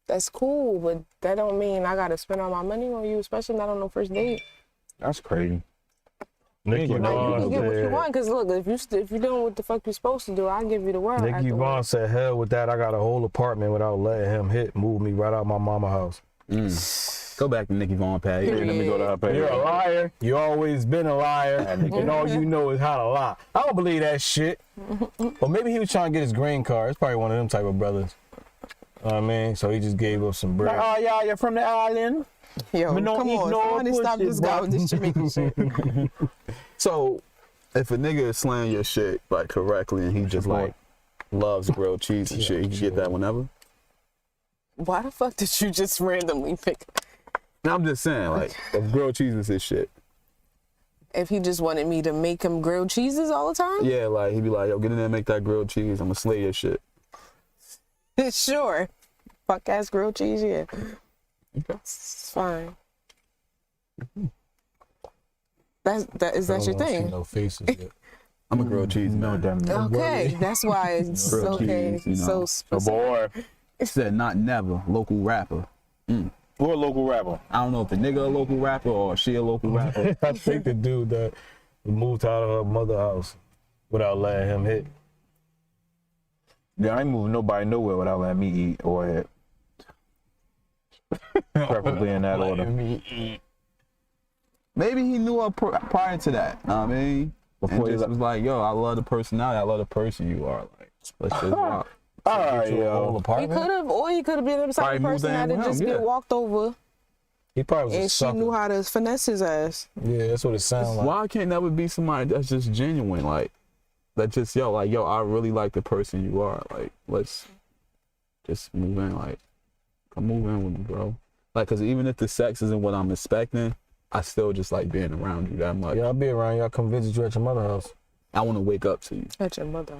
That's cool, but that don't mean I gotta spend all my money on you, especially not on the first date. That's crazy. Nicki Like, you Vaughn can get what you said, want, cause look, if you're doing what the fuck you're supposed to do, I'll give you the world. Nicki Vaughn said, hell with that. I got a whole apartment without letting him hit. Move me right out my mama house. Go back to Nicki Vaughn page. Period. Let me go to her page. You're a liar. You always been a liar. And all you know is how to lie. I don't believe that shit. Or maybe he was trying to get his green card. It's probably one of them type of brothers. You know what I mean? So he just gave up some bread. Oh, yeah, you're from the island. Yo, We don't come on, ignore somebody stop pussy, this guy with this Jamaican shit. So, if a nigga is slaying your shit like correctly and he just like loves grilled cheese and shit, he can get that whenever. Why the fuck did you just randomly pick? I'm just saying, like, if grilled cheese is his shit. If he just wanted me to make him grilled cheeses all the time? Yeah, like he'd be like, yo, get in there and make that grilled cheese. I'm gonna slay your shit. Sure. Fuck ass grilled cheese, yeah. It's fine. Is that your I don't see thing? no faces yet. I'm a grilled cheese man. Okay, that's why it's Grilled okay. cheese, you know. So specific. Boy, Said not never, local rapper. we're a local rapper. I don't know if the nigga a local rapper or she a local rapper. I think the dude that moved out of her mother's house without letting him hit. Yeah, I ain't moving nobody nowhere without letting me eat or hit. Preferably in that order. Maybe he knew her prior to that. I mean, Before and he just was like, yo, I love the personality. I love the person you are. Like, let's just rock. All right, yo. He could have, or he could have been the type Probably of moved person in that with just him, get yeah. walked over, He probably was a and she sucker. knew how to finesse his ass. Yeah, that's what it sounds like. Why can't that would be somebody that's just genuine? Like, that just, yo, I really like the person you are. Like, let's just move in. Like, come move in with me, bro. Like, because even if the sex isn't what I'm expecting, I still just like being around you that much. Yeah, I'll be around you. I'll come visit you at your mother's house. I want to wake up to you. At your mother.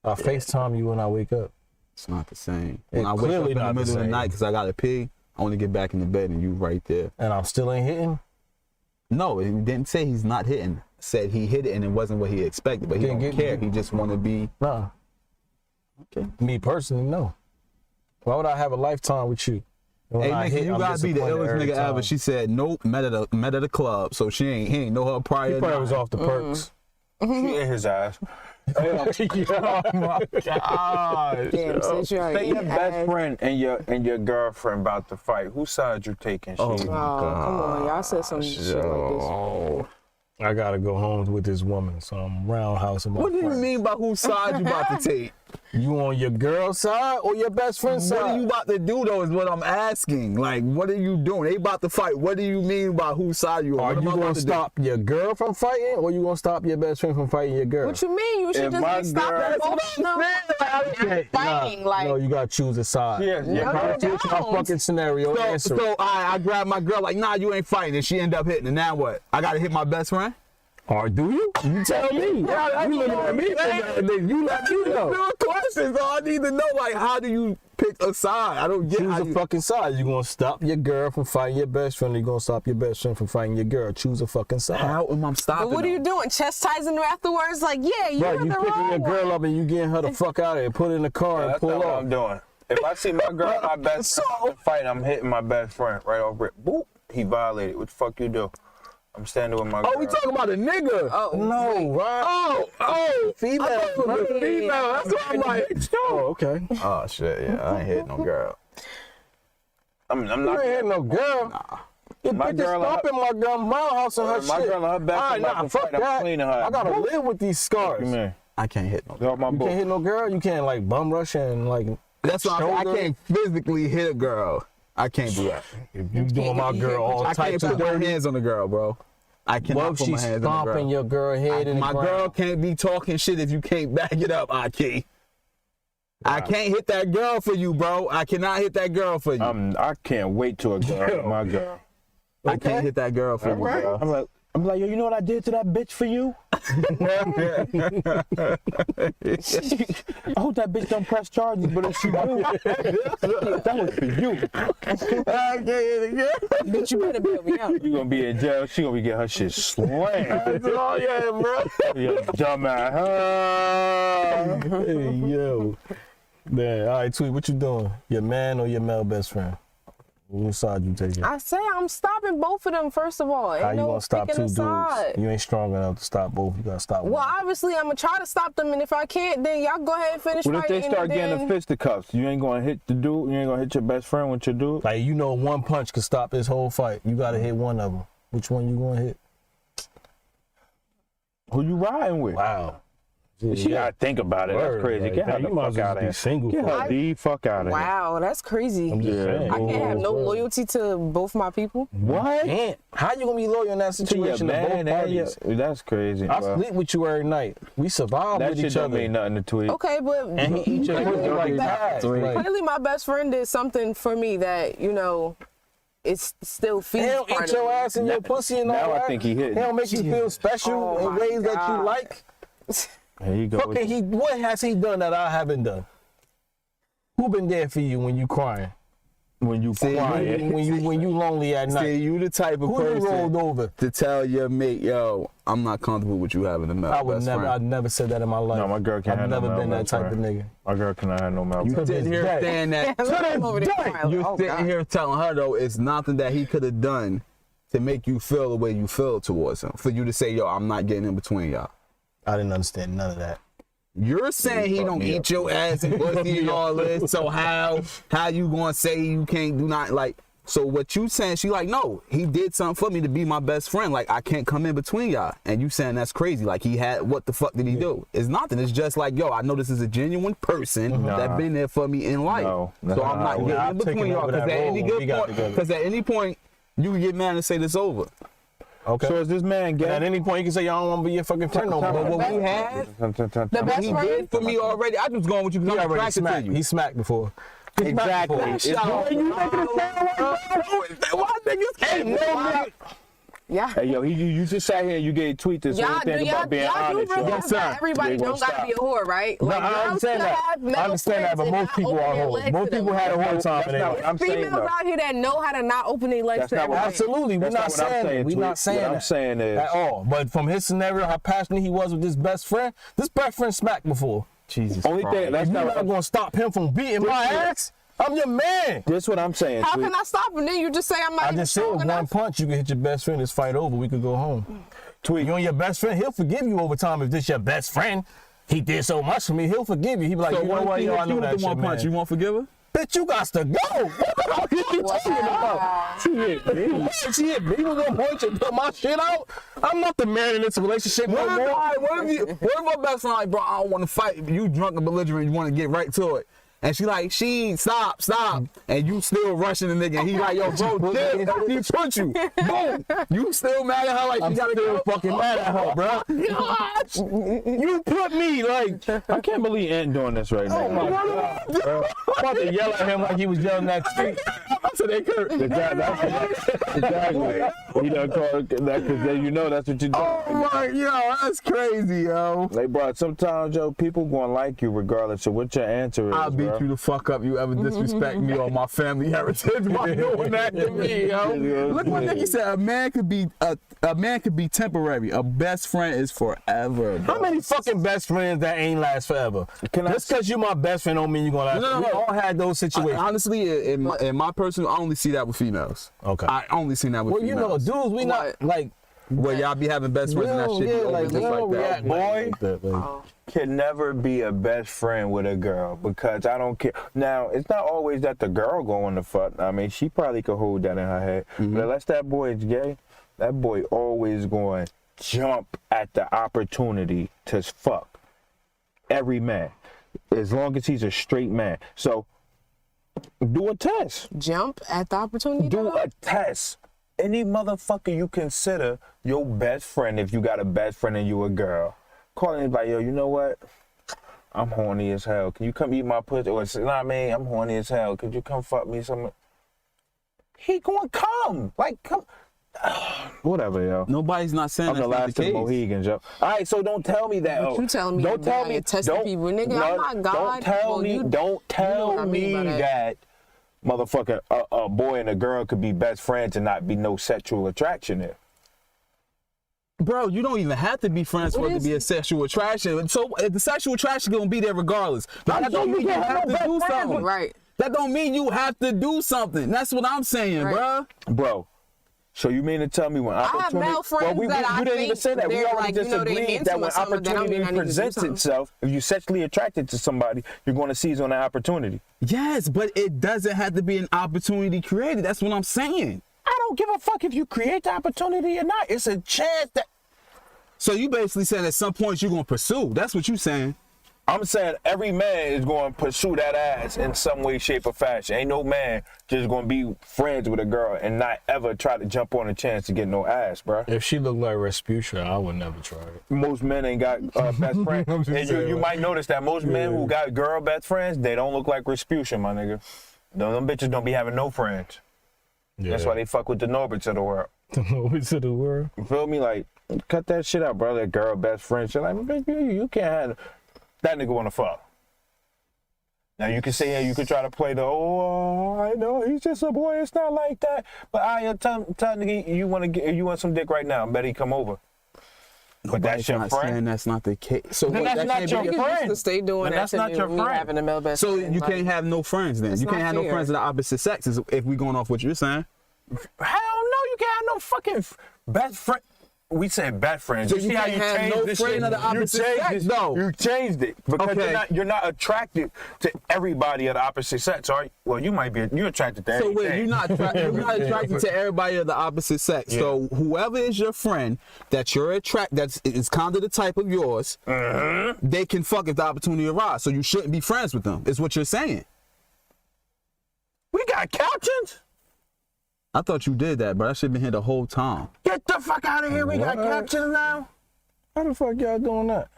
I'll FaceTime you when I wake up. It's not the same. It When I wake up clearly in the not the middle of the same. night because I got to pee, I want to get back in the bed and you right there. And I'm still ain't hitting. No, he didn't say he's not hitting. Said he hit it and it wasn't what he expected, but he Can't don't get- care. He just want to be. Nah. Okay. Me personally, no. Why would I have a lifetime with you? And when Hey, I nigga, hit, you I'm gotta be the disappointed illest every nigga ever. time. She said nope. Met at a club, so he ain't know her prior. He probably was night. off the perks. She ate his ass. Oh my god. Damn, since you're Say your eating best ass. friend and your girlfriend about to fight. Whose side you taking? Oh, She? Oh, come on, y'all said some shit like Oh. I gotta go home with this woman, so I'm roundhousing my What do you friend. mean by whose side you about to take? You on your girl's side or your best friend's What side? are you about to do though? Is what I'm asking. Like, what are you doing? They about to fight. What do you mean by whose side you on? Are What am you I gonna about to do? stop your girl from fighting, or you gonna stop your best friend from fighting your girl? What you mean? You should If just my be stopping girl- both of them fighting. Like, No, you gotta choose a side. Yes, No, yeah. you Switch my don't. fucking scenario. Answer it. So I grab my girl like, nah, you ain't fighting, and she end up hitting. And now what? I gotta hit my best friend? Or do you? You tell me. You looking at me? You let me know. No questions. I need to know, like, how do you pick a side? I don't get Choose how a you, fucking side. You gonna stop your girl from fighting your best friend, or you gonna stop your best friend from fighting your girl? Choose a fucking side. how am I stopping but what are you them? doing? Chastising her afterwards? Like, yeah, you Right, got you the picking wrong your girl one. up and you getting her the fuck out of here, put her in the car and That's pull not what off. I'm doing. If I see my girl and my best friend fight, I'm hitting my best friend right over it. Boop. He violated. What the fuck you do? I'm standing with my girl. Oh, we talking about a nigga. Oh, No, right? Oh, Female. I thought it was a female. That's what I'm like. Oh, okay. Oh shit, yeah, I ain't hitting no girl. I'm You not. ain't had no girl. Your My bitch is girl, stomping my girl, my house and her My shit. girl and her best All friend right, about nah, to fuck fight. I'm that. cleaning her. I gotta live with these scars. Man, I can't hit no get girl. off my You book. can't hit no girl. You can't like bum rush and like. That's why I shoulder. can't physically hit a girl. I can't do that. If you doing my girl all I can't types of put my dirty. hands on the girl, bro. I What cannot if put my she's hands on the stomping girl. your girl head in the My ground? girl can't be talking shit if you can't back it up, Aki. I can't hit that girl for you, bro. I cannot hit that girl for you. I can't wait till a girl hit my girl. I can't hit that girl for you, bro. I'm like, yo, you know what I did to that bitch for you? I hope that bitch don't press charges, but if she do, that was for you. I can't hit a girl. Bitch, you better bail me out. You gonna be in jail. She gonna be getting her shit slammed. Oh yeah, bro. You dumbass. Hey, yo. Man, all right, Tweet, what you doing? Your man or your male best friend? Which side you taking? I say I'm stopping both of them, first of all. Ain't How you no gonna stop picking two a dudes? side. You ain't strong enough to stop both. You gotta stop Well, one. obviously, I'm going to try to stop them, and if I can't, then y'all go ahead and finish What if fighting. they start and getting then... the fisticuffs? You ain't gonna hit the dude. You ain't gonna hit your best friend with your dude. Like, you know, one punch could stop this whole fight. You gotta hit one of them. Which one you gonna hit? Who you riding with? Wow. She gotta think about it. Word, That's crazy. like, Get her you the might fuck as well out of be here. single Get for her it. the fuck out of here. Wow, that's crazy. I'm just Yeah. saying. I can't have no Word. loyalty to both my people. What? Can't. How you gonna be loyal in that To your situation to both man and your, parties? that's crazy. I bro. sleep with you every night. We survive That with shit each don't other. mean nothing to tweet. Okay, but And he eat your pussy like that. Like, clearly my best friend did something for me that, you know, it's still he feeds don't part eat of your me. ass in your pussy and all now I that. think he hit. He don't make you feel special Oh in my ways that you God. like. Here you go. What has he done that I haven't done? Who been there for you when you crying? When you quiet. When you lonely at night? See, you the type of Who you rolled person over? to tell your mate, yo, I'm not comfortable with you having a male I would best never. friend. I'd never said that in my life. No, my girl can't I've have no never been male that best type friend. of nigga. My girl cannot have no mouth. You sitting here day. saying that. I'm over there crying. You're Oh, sitting God. here telling her though, it's nothing that he could have done to make you feel the way you feel towards him. For you to say, yo, I'm not getting in between y'all. I didn't understand none of that. You're saying he don't eat your ass and pussy and all this. So how you gonna say you can't do not like? So what you saying? She like, no, he did something for me to be my best friend. Like, I can't come in between y'all. And you saying that's crazy. Like, he had, what the fuck did he do? It's nothing. It's just like, yo, I know this is a genuine person that been there for me in life. So I'm not getting in between y'all. Because at any point, you can get mad and say this over. Okay. So is this man gay? At any point, you can say, y'all don't want to be your fucking friend no more. But what we had, The best he friend. did for me already. I just going with you because I'm attracted to you. He smacked before. Exactly. Why niggas ain't no nigga? Yeah. Hey, yo, you just sat here and you gave tweet this whole thing about being honest. do yo. realize that everybody don't gotta be a whore, right? Like, I understand that. I understand that, but most people are whores. Most people had a whore time. That's not what I'm saying, females though. out here that know how to not open their legs That's to not what everybody. Absolutely, we're That's not not what I'm saying saying, we're not Tweet. saying What I'm that saying is- at all. But from his scenario, how passionate he was with his best friend smacked before. Jesus Only thing, that's You're not not what gonna stop him from beating my ass. I'm your man. This what I'm saying. How Tweet. can I stop him? Then you just say I'm not I even just said strong with one enough. punch, you can hit your best friend. This fight over. We could go home. Tweet. You and your best friend, he'll forgive you over time if this your best friend. He did so much for me. He'll forgive you. He'll be like, So you know what? Yo, I know that shit, one punch. man. You won't forgive her? Bitch, you got to go. What the fuck are you talking about? She hit me with one punch and put my shit out. I'm not the man in this relationship no more. What if my best friend like, bro, I don't want to fight. You drunk and belligerent, you want to get right to it. And she like, stop. And you still rushing the nigga. And he like, yo, bro, he put you. Boom. You still mad at her like I'm you gotta still go. fucking mad at her, bro. You put me like, I can't believe Ant doing this right now. oh my God. Bro. I'm about to yell at him like he was yelling at street. So they could. Exactly. You done called that because then you know that's what you do. Oh my, yo, that's crazy, yo. Like, bro, sometimes, yo, people gonna like you regardless of what your answer is. I'll beat bro. you the fuck up. You ever disrespect me or my family heritage by doing that to me, yo. Look what nigga said. A man could be temporary. A best friend is forever. Bro. How many fucking best friends that ain't last forever? Just because you my best friend don't mean you gonna last. No. We all had those situations. Honestly, in my personal, I only see that with females. Okay. I only see that with Well, you know, females. dudes, we not like. Where y'all be having best friends and that shit. Yeah, like, just like that. Boy, can never be a best friend with a girl because I don't care. Now, it's not always that the girl going to fuck. I mean, she probably could hold that in her head. But unless that boy is gay, that boy always going to jump at the opportunity to fuck every man, as long as he's a straight man. So, do a test. Jump at the opportunity. Do a test. Any motherfucker you consider your best friend, if you got a best friend and you a girl, call him like, yo, you know what? I'm horny as hell. Can you come eat my pussy? Or, you know what I mean? I'm horny as hell. Could you come fuck me some? He gonna come. Like, come. Whatever, yo. Nobody's not saying I'm the that's not last the of the case. Mohegans, yo. All right, so don't tell me that. But you telling me don't that tell I me. ain't testing Don't, people. Nigga, no, I'm not God. Don't tell Well, me. you- Don't tell what I mean me by that motherfucker, a boy and a girl could be best friends and not be no sexual attraction there. Bro, you don't even have to be friends for it to be a sexual attraction. So the sexual attraction gonna be there regardless. But that don't mean you have to do something. Right. That don't mean you have to do something. That's what I'm saying, Right. bro. So you mean to tell me when have opportunity? male friends you that I didn't even think say that. We they're already like, just you know, they agreed handsome that or when something, that don't mean opportunity I need to do presents something. itself, if you're sexually attracted to somebody, you're going to seize on that opportunity. Yes, but it doesn't have to be an opportunity created. That's what I'm saying. I don't give a fuck if you create the opportunity or not. It's a chance that. So you basically saying at some point you're gonna pursue. That's what you saying. I'm saying every man is going to pursue that ass in some way, shape, or fashion. Ain't no man just going to be friends with a girl and not ever try to jump on a chance to get no ass, bro. If she looked like Rasputia, I would never try it. Most men ain't got best friends. I'm just And saying, you like- might notice that most men who got girl best friends, they don't look like Rasputia, my nigga. Them bitches don't be having no friends. Yeah. That's why they fuck with the Norberts of the world. The Norberts of the world. You feel me? Like, cut that shit out, bro. That girl best friend shit. Like, bitch, you can't have that nigga want to fuck. Now you can say, yeah, you can try to play the, I know he's just a boy. It's not like that. But I tell nigga, you want some dick right now. Bet he come over. But that's your not friend. saying that's not the case. So Then what, that's that not can't your be You can friend. just stay doing Then that. that's to not me your when we friend. having a male best So friend. you Like, can't have no friends then. That's You can't not have no fair. friends of the opposite sexes if we going off what you're saying. Hell no, you can't have no fucking best friend. we said best friends. So you you see how can't you have changed no this friend shit? of the You opposite changed sex? it. No. You changed it because Okay. you're not attracted to everybody of the opposite sex, are you? Well, you might be. You're attracted to So everything. wait, you're not attracted to everybody of the opposite sex. Yeah. So whoever is your friend that you're that is kind of the type of yours, they can fuck if the opportunity arises. So you shouldn't be friends with them. Is what you're saying. We got captions. I thought you did that, but I should have been here the whole time. Get the fuck out of here. We got What? captions now. How the fuck y'all doing that?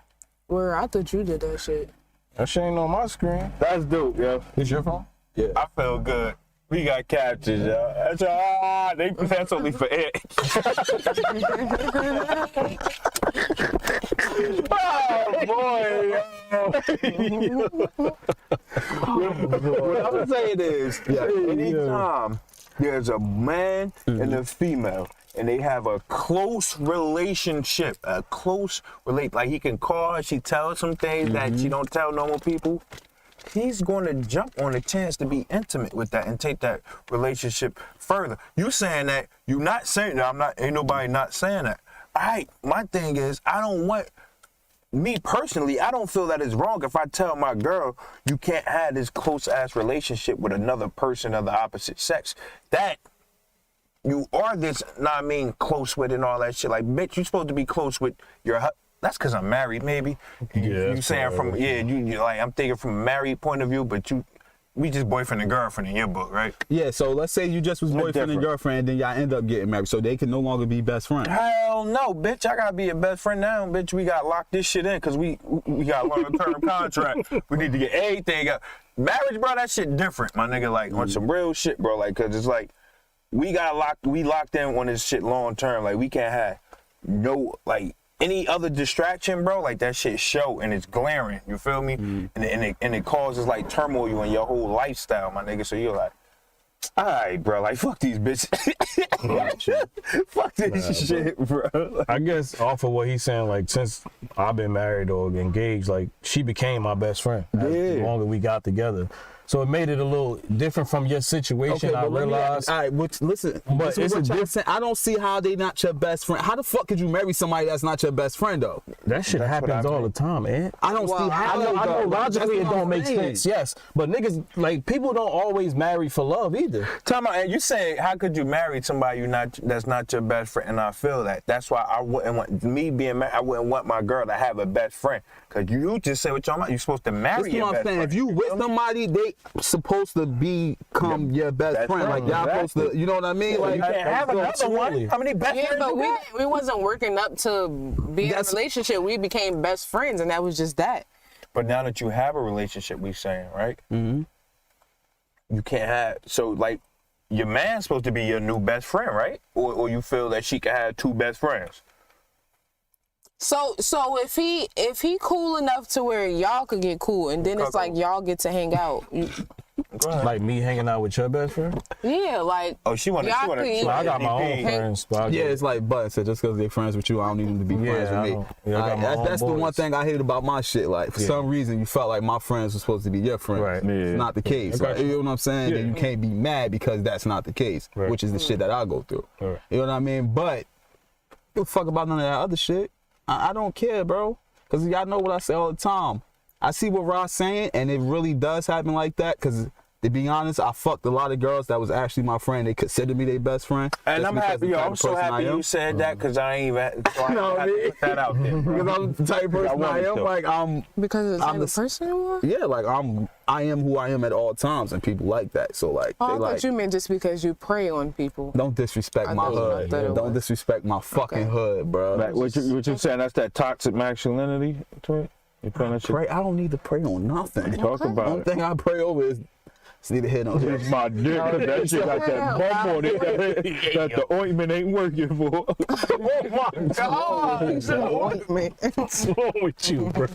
Where I thought you did that shit. That shit ain't on my screen. That's dope, yo. It's your phone? Yeah. I feel good. We got captures, yo. That's only for it. Oh boy, What I'm saying is, anytime there's a man and a female, and they have a close relationship, like he can call her, she tells some things that she don't tell normal people, he's going to jump on the chance to be intimate with that and take that relationship further. You saying that, you not saying that, ain't nobody not saying that. All right, my thing is, me personally, I don't feel that it's wrong if I tell my girl you can't have this close ass relationship with another person of the opposite sex. That you are this, close with and all that shit. Like, bitch, you supposed to be close with your husband. That's because I'm married, maybe. You saying from, you like, I'm thinking from a married point of view, but we just boyfriend and girlfriend in your book, right? Yeah, so let's say you just was boyfriend and girlfriend, then y'all end up getting married, so they can no longer be best friends. Hell no, bitch. I gotta be a best friend now, bitch. We gotta lock this shit in because we got a long-term contract. We need to get everything up. Marriage, bro, that shit different, my nigga. Like, on some real shit, bro. Like, cause it's like, we locked in on this shit long-term. Like, we can't have no, like, any other distraction, bro, like that shit show and it's glaring, you feel me? And it causes like turmoil in your whole lifestyle, my nigga. So you're like, all right, bro, like fuck these bitches. Fuck this shit, bro. I guess off of what he's saying, like since I've been married or engaged, like she became my best friend. The longer we got together. So it made it a little different from your situation. Okay, I realized. All right, listen. But it's a different. I don't see how they not your best friend. How the fuck could you marry somebody that's not your best friend though? That shit happens all the time, man. I don't see how. I know logically it don't make saying. sense, yes. But niggas, like, people don't always marry for love either. Time out, and you say, how could you marry somebody that's not your best friend? And I feel that. That's why I wouldn't want me being married. I wouldn't want my girl to have a best friend. Cause you just say what y'all want. You're supposed to marry That's your what I'm best saying. friend. If you with somebody, they supposed to become your best friend. Like y'all supposed to, you know what I mean? Like you can't have another one. How many best Yeah, friends but you got? we wasn't working up to be in a relationship. We became best friends, and that was just that. But now that you have a relationship, we saying, right? You can't have, so like, your man's supposed to be your new best friend, right? Or you feel that she can have two best friends? So if he cool enough to where y'all could get cool, and then it's like y'all get to hang out. Like me hanging out with your best friend? Yeah, like. Oh, she wanna. I got my own friends. Yeah, it's like Bud said, just because they're friends with you, I don't need them to be friends with me. That's the one thing I hate about my shit. Like, for some reason, you felt like my friends were supposed to be your friends. Right. It's not the case. Like, you know what I'm saying? Then you can't be mad because that's not the case, which is the shit that I go through. Right. You know what I mean? But, give a fuck about none of that other shit. I don't care, bro. Because y'all know what I say all the time. I see what Ross saying, and it really does happen like that. Because, to be honest, I fucked a lot of girls that was actually my friend. They considered me their best friend. And I'm happy, yo, I'm so happy you said that because I ain't even, so I had to put that out there. Because I'm the type of person I am. Like, because I'm the person you are? Yeah, like, I am who I am at all times, and people like that. So, like, Oh, they I like. thought you meant just because you prey on people. Don't disrespect my hood. Don't disrespect my fucking hood, bro. Like, what you saying? That's that toxic masculinity. You putting that shit. I don't need to pray on nothing. Talk about The only thing I pray over is need to hit on it's my dick, cause that shit got that bump on it that the ointment ain't working for. Oh my God! What's wrong with you, bro?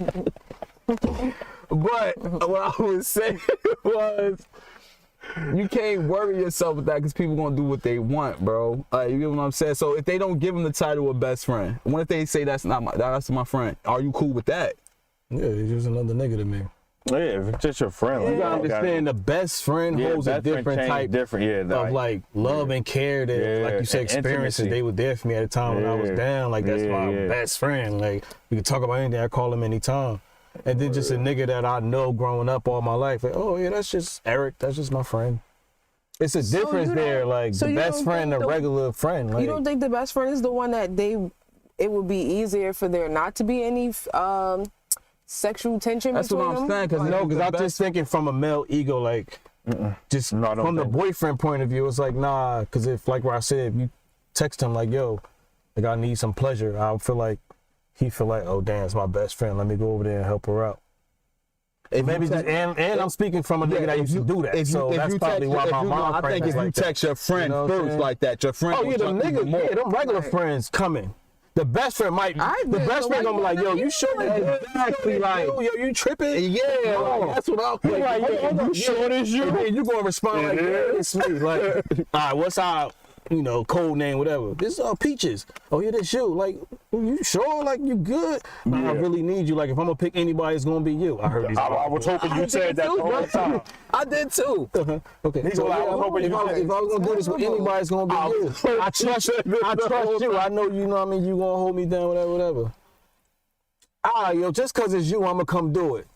But what I was saying was, you can't worry yourself with that because people gonna do what they want, bro. You get what I'm saying? So if they don't give them the title of best friend, what if they say that's my friend? Are you cool with that? Yeah, he's just another nigga to me. Yeah, if it's just your friend. You like, gotta oh, understand the best friend yeah, holds a best friend different change type different, yeah, of like love and care that, Yeah, like you said, and experiences. intimacy. They were there for me at a time when I was Yeah. down. Like that's my Yeah. best friend. Like we could talk about anything. I call him anytime. And then just a nigga that I know growing up all my life. Like, oh yeah, that's just Eric. That's just my friend. It's a difference you there. don't- Like so the you best don't friend, think a the- regular friend. Like, You don't think the best friend is the one that it would be easier for there not to be any sexual tension That's between what I'm them? saying. Because no, because I'm just thinking from a male ego, like just No, I don't from the think- boyfriend point of view, it's like nah. Because if, like what I said, if you text him like, yo, like I need some pleasure, I feel like he feel like, oh damn, it's my best friend. Let me go over there and help her out. if Maybe you just, and I'm speaking from a nigga that used to do that. So that's probably why my mom. I think if you text your friend You know what I'm first saying? like that, your friend. Oh yeah, will them talk even niggas, more. yeah, them regular friends coming. The best friend might. The best friend gonna be like, yo, you sure that exactly like, yo, you tripping? Yeah, like, that's what I'm like. Yo, you sure this you? And then you gonna respond like, yeah, it's me. Like, all right, what's our, code name, whatever. This is Peaches. Oh yeah, this you. Like, you sure? Like, you good? I really need you. Like, if I'm gonna pick anybody, it's gonna be you. I heard these. I was hoping you said that the whole time. I did too. Okay. So I was hoping if I was gonna do this with anybody, it's gonna be you. I trust you. I know you know what I mean. You gonna hold me down, whatever. Yo, just cause it's you, I'ma come do it.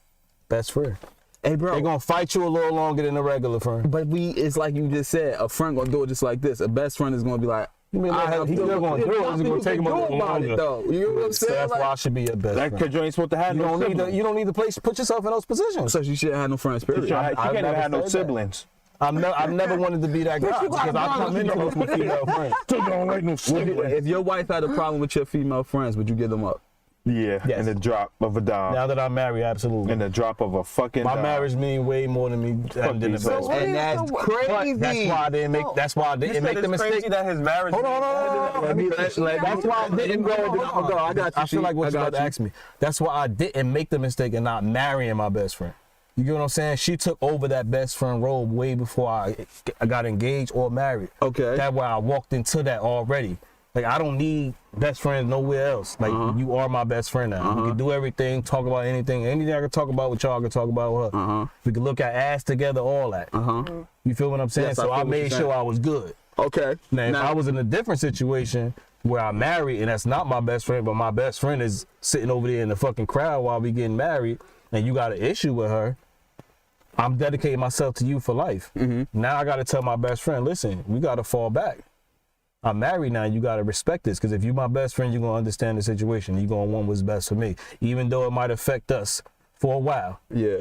Best friend. Hey, bro. They gonna fight you a little longer than a regular friend. But it's like you just said, a friend gonna do it just like this. A best friend is gonna be like, He's still gonna do it. It's gonna take him a little longer. though. You know what I'm So saying? that's why I should be your best friend. Because you ain't supposed to have You no don't need to. siblings. You don't need to put yourself in those positions. So you shouldn't have no friends, period. You can't I've even never have no said that. siblings. I've never wanted to be that guy because I come into this with female friends. Still don't like no siblings. If your wife had a problem with your female friends, would you give them up? Yeah, Yes. and the drop of a dime. Now that I'm married, absolutely. And the drop of a fucking My dime. marriage mean way more than me than the these best hoes. friend. And that's But crazy. that's why I didn't make. That's why I didn't make the mistake. that his marriage. Hold on. That's why I didn't go. Hold on, I got you, I feel like what I you got about to you. ask me. That's why I didn't make the mistake of not marrying my best friend. You get what I'm saying? She took over that best friend role way before I got engaged or married. Okay. That's why I walked into that already. Like, I don't need best friends nowhere else. Like, you are my best friend now. We can do everything, talk about anything. Anything I can talk about with y'all, I can talk about with her. We can look at ass together, all that. You feel what I'm saying? Yes, I So feel I what you're made saying. sure I was good. Okay. Now, if I was in a different situation where I'm married and that's not my best friend, but my best friend is sitting over there in the fucking crowd while we getting married, and you got an issue with her, I'm dedicating myself to you for life. Now I got to tell my best friend, listen, we got to fall back. I'm married now. You got to respect this, because if you're my best friend, you're going to understand the situation. You're going to want what's best for me, even though it might affect us for a while. Yeah.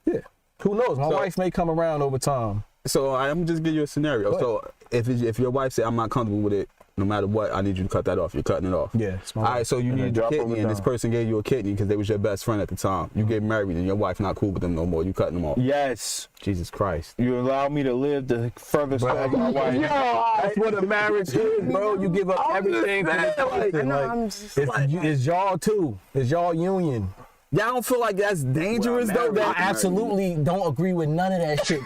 Yeah. Who knows? My So- wife may come around over time. So I'm just give you a scenario. So if your wife say I'm not comfortable with it, no matter what, I need you to cut that off. You're cutting it off. Yeah. It's my All wife. right. So you And then need a drop them kidney, and this down. person gave you a kidney because they was your best friend at the time. You get married, and your wife not cool with them no more. You cutting them off. Yes. Jesus Christ. You allow me to live the furthest of my wife. That's what a marriage is, bro. You give up everything for this person. know, Like, I'm just it's y'all too. It's y'all union. Y'all don't feel like that's dangerous though. I absolutely don't agree with none of that shit.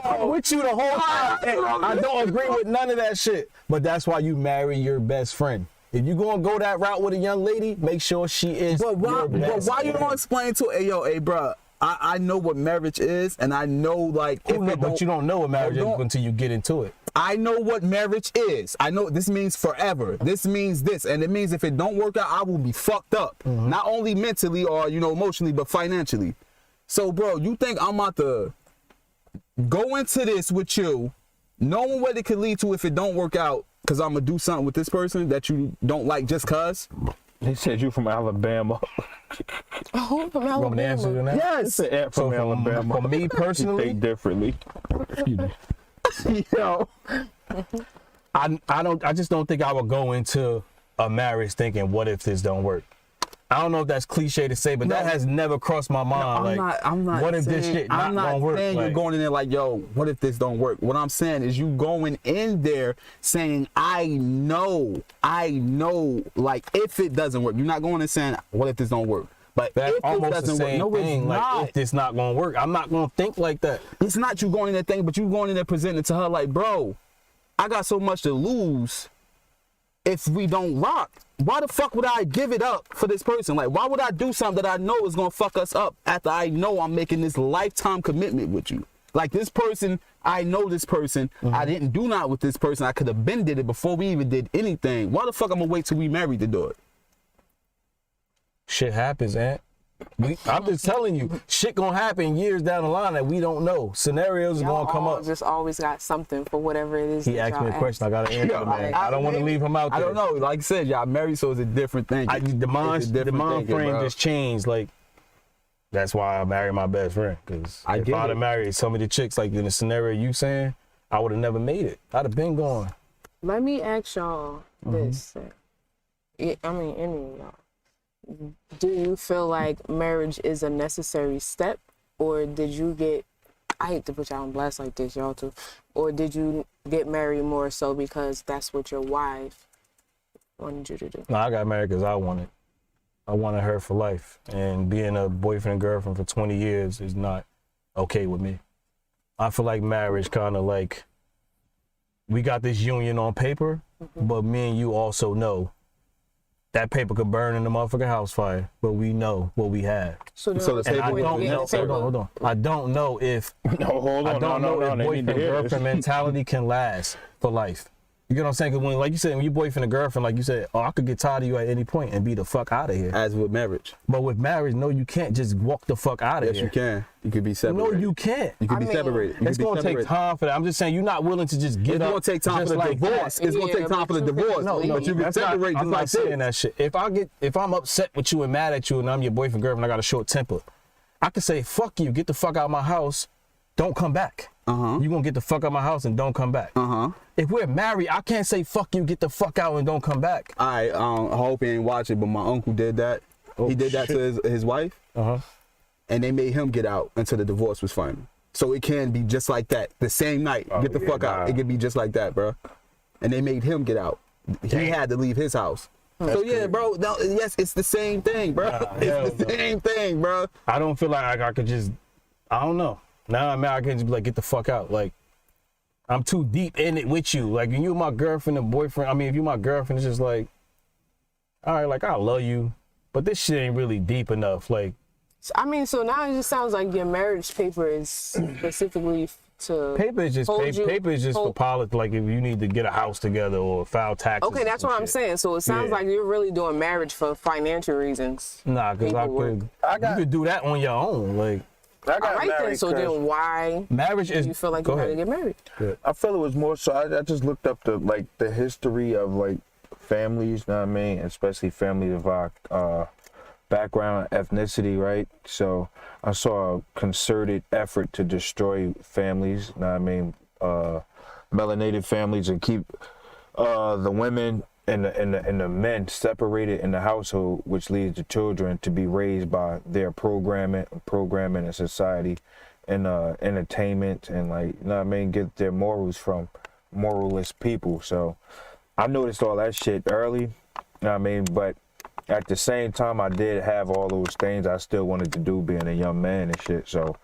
I'm with you the whole time. I don't agree with none of that shit. But that's why you marry your best friend. If you gonna go that route with a young lady, make sure she is. But why? your But best why you friend. don't explain to hey bro? I know what marriage is, and I know like if it But you don't know what marriage is don't- until you get into it. I know what marriage is. I know this means forever. This means this, and it means if it don't work out, I will be fucked up. Not only mentally or emotionally, but financially. So, bro, you think I'm about to go into this with you, knowing what it could lead to if it don't work out? Because I'm gonna do something with this person that you don't like just cause. They said you from Alabama. who from You want me to answer Alabama? to that? Yes. It's an aunt from Alabama. For me They personally, think differently. Yo. I just don't think I would go into a marriage thinking, what if this don't work? I don't know if that's cliche to say, but that has never crossed my mind. I'm not. What if this saying- shit I'm not not gonna work? saying you're Like, going in there like, yo, what if this don't work? What I'm saying is you going in there saying, I know, like if it doesn't work. You're not going in saying, what if this don't work? But that's if almost this the doesn't same work, no, thing. it's Like, not. if this not gonna work, I'm not gonna think like that. It's not you going in there thinking, but you going in there presenting to her like, bro, I got so much to lose if we don't rock. why the fuck would I give it up for this person? Like, why would I do something that I know is gonna fuck us up after I know I'm making this lifetime commitment with you? Like, this person, I know this person. I didn't do not with this person. I could have been did it before we even did anything. Why the fuck I'm gonna wait till we married to do it? Shit happens, Aunt. I'm just telling you, shit gonna happen years down the line that we don't know. Scenarios are gonna come up. Just always got something for whatever it is. He that asked me a y'all question. I gotta answer, man. I don't want to leave him out there. I don't know. Like I said, y'all married, so it's a different thing. The mind frame just changed. Like, that's why I married my best friend. Because if I'd have married some of the chicks, like in the scenario you saying, I would have never made it. I'd have been gone. Let me ask y'all this. I mean, any of y'all. Do you feel like marriage is a necessary step, or did you get, I hate to put y'all on blast like this, y'all too, or did you get married more so because that's what your wife wanted you to do? No, I got married because I wanted her for life, and being a boyfriend and girlfriend for 20 years is not okay with me. I feel like marriage kind of like, we got this union on paper, but me and you also know that paper could burn in the motherfucking house fire, but we know what we have. So the And I table, don't know. Hold on. I don't know if boyfriend girlfriend mentality can last for life. You get what I'm saying? Because when, like you said, when you boyfriend and girlfriend, like you said, I could get tired of you at any point and be the fuck out of here. as with marriage. But with marriage, no, you can't just walk the fuck out of Yes, here. you can. You could be separated. No, you can't. You could be separated. It's gonna take time for that. I'm just saying, you're not willing to just get It's up. gonna take time for the divorce. It's gonna take time for the divorce. No, but you can that's not, separate just I'm like not saying that shit. If I'm upset with you and mad at you and I'm your boyfriend, girlfriend, I got a short temper, I can say, fuck you, get the fuck out of my house, don't come back. You gonna get the fuck out of my house and don't come back. If we're married, I can't say fuck you, get the fuck out and don't come back. I hope he ain't watching, but my uncle did that. He did that to his wife, and they made him get out until the divorce was final. So it can be just like that. The same night, get the fuck out. It can be just like that, bro. And they made him get out. He had to leave his house. So yeah, bro. No, yes, it's the same thing, bro. It's the same thing, bro. I don't feel like I could just, I don't know. Now I'm married, I can just be like, get the fuck out. Like, I'm too deep in it with you. Like, when you my girlfriend and boyfriend, I mean, if you my girlfriend, it's just like, all right, like, I love you, but this shit ain't really deep enough. Like, I mean, so now it just sounds like your marriage paper is specifically to paper is just paper is just for politics. Like, if you need to get a house together or file taxes. Okay, that's what I'm saying. So it sounds like you're really doing marriage for financial reasons. Nah, because you could do that on your own. Like, I got right married. Then, so then why marriage is, you feel like you gotta get married? I feel it was more so. I just looked up the history of like families. You know what I mean? Especially families of our background, ethnicity, right? So I saw a concerted effort to destroy families. You know what I mean? Melanated families, and keep the women and the men separated in the household, which leads the children to be raised by their programming in society and entertainment, and like, you know what I mean, get their morals from moralist people. So I noticed all that shit early, you know what I mean, but at the same time I did have all those things I still wanted to do being a young man and shit. So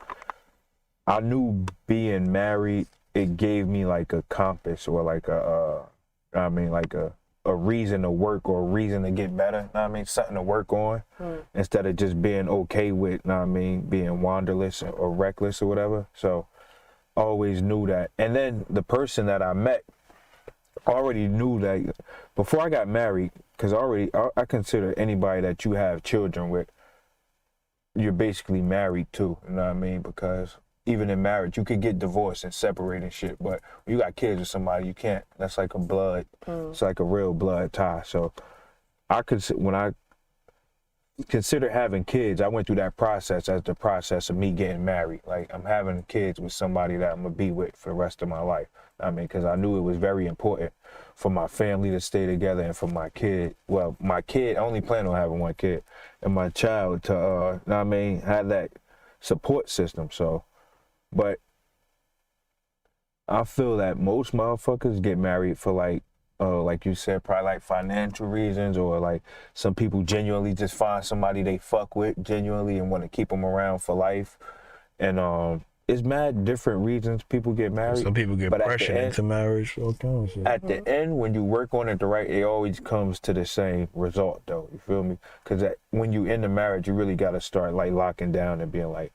I knew being married, it gave me like a compass or like like a reason to work or a reason to get better, you know what I mean? Something to work on instead of just being okay with, you know what I mean, being wanderless or reckless or whatever. So I always knew that. And then the person that I met already knew that before I got married, because I consider anybody that you have children with, you're basically married too, you know what I mean? Because even in marriage, you could get divorced and separate and shit, but when you got kids with somebody, you can't. That's like a blood. It's like a real blood tie. So when I consider having kids, I went through that process as the process of me getting married. Like, I'm having kids with somebody that I'm gonna be with for the rest of my life. I mean, because I knew it was very important for my family to stay together and for my kid. Well, my kid, I only plan on having one kid, and my child to, know what I mean, have that support system. So. But I feel that most motherfuckers get married for like you said, probably like financial reasons, or like some people genuinely just find somebody they fuck with genuinely and want to keep them around for life. And it's mad different reasons people get married. Some people get but at the pressured end- into marriage. All kinds of shit. At the end, when you work on it the right, it always comes to the same result, though. You feel me? Because when you end the marriage, you really got to start like locking down and being like,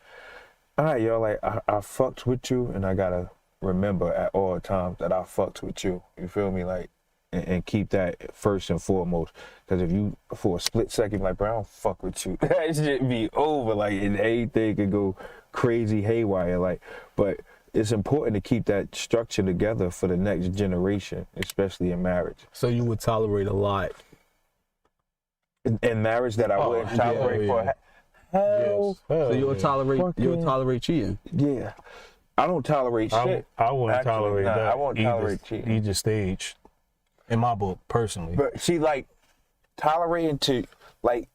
all right, yo, like I fucked with you, and I gotta remember at all times that I fucked with you. You feel me? Like, and keep that first and foremost. Because if you, for a split second, like, bro, I don't fuck with you, that shit be over. Like, and everything could go crazy haywire. Like, but it's important to keep that structure together for the next generation, especially in marriage. So you would tolerate a lot. In marriage that I wouldn't tolerate for. Hell, So you'll tolerate cheating. yeah. I don't tolerate shit. I wouldn't Actually, tolerate nah, that. I won't tolerate cheating. Either stage, in my book, personally. But see, like, tolerating to, like,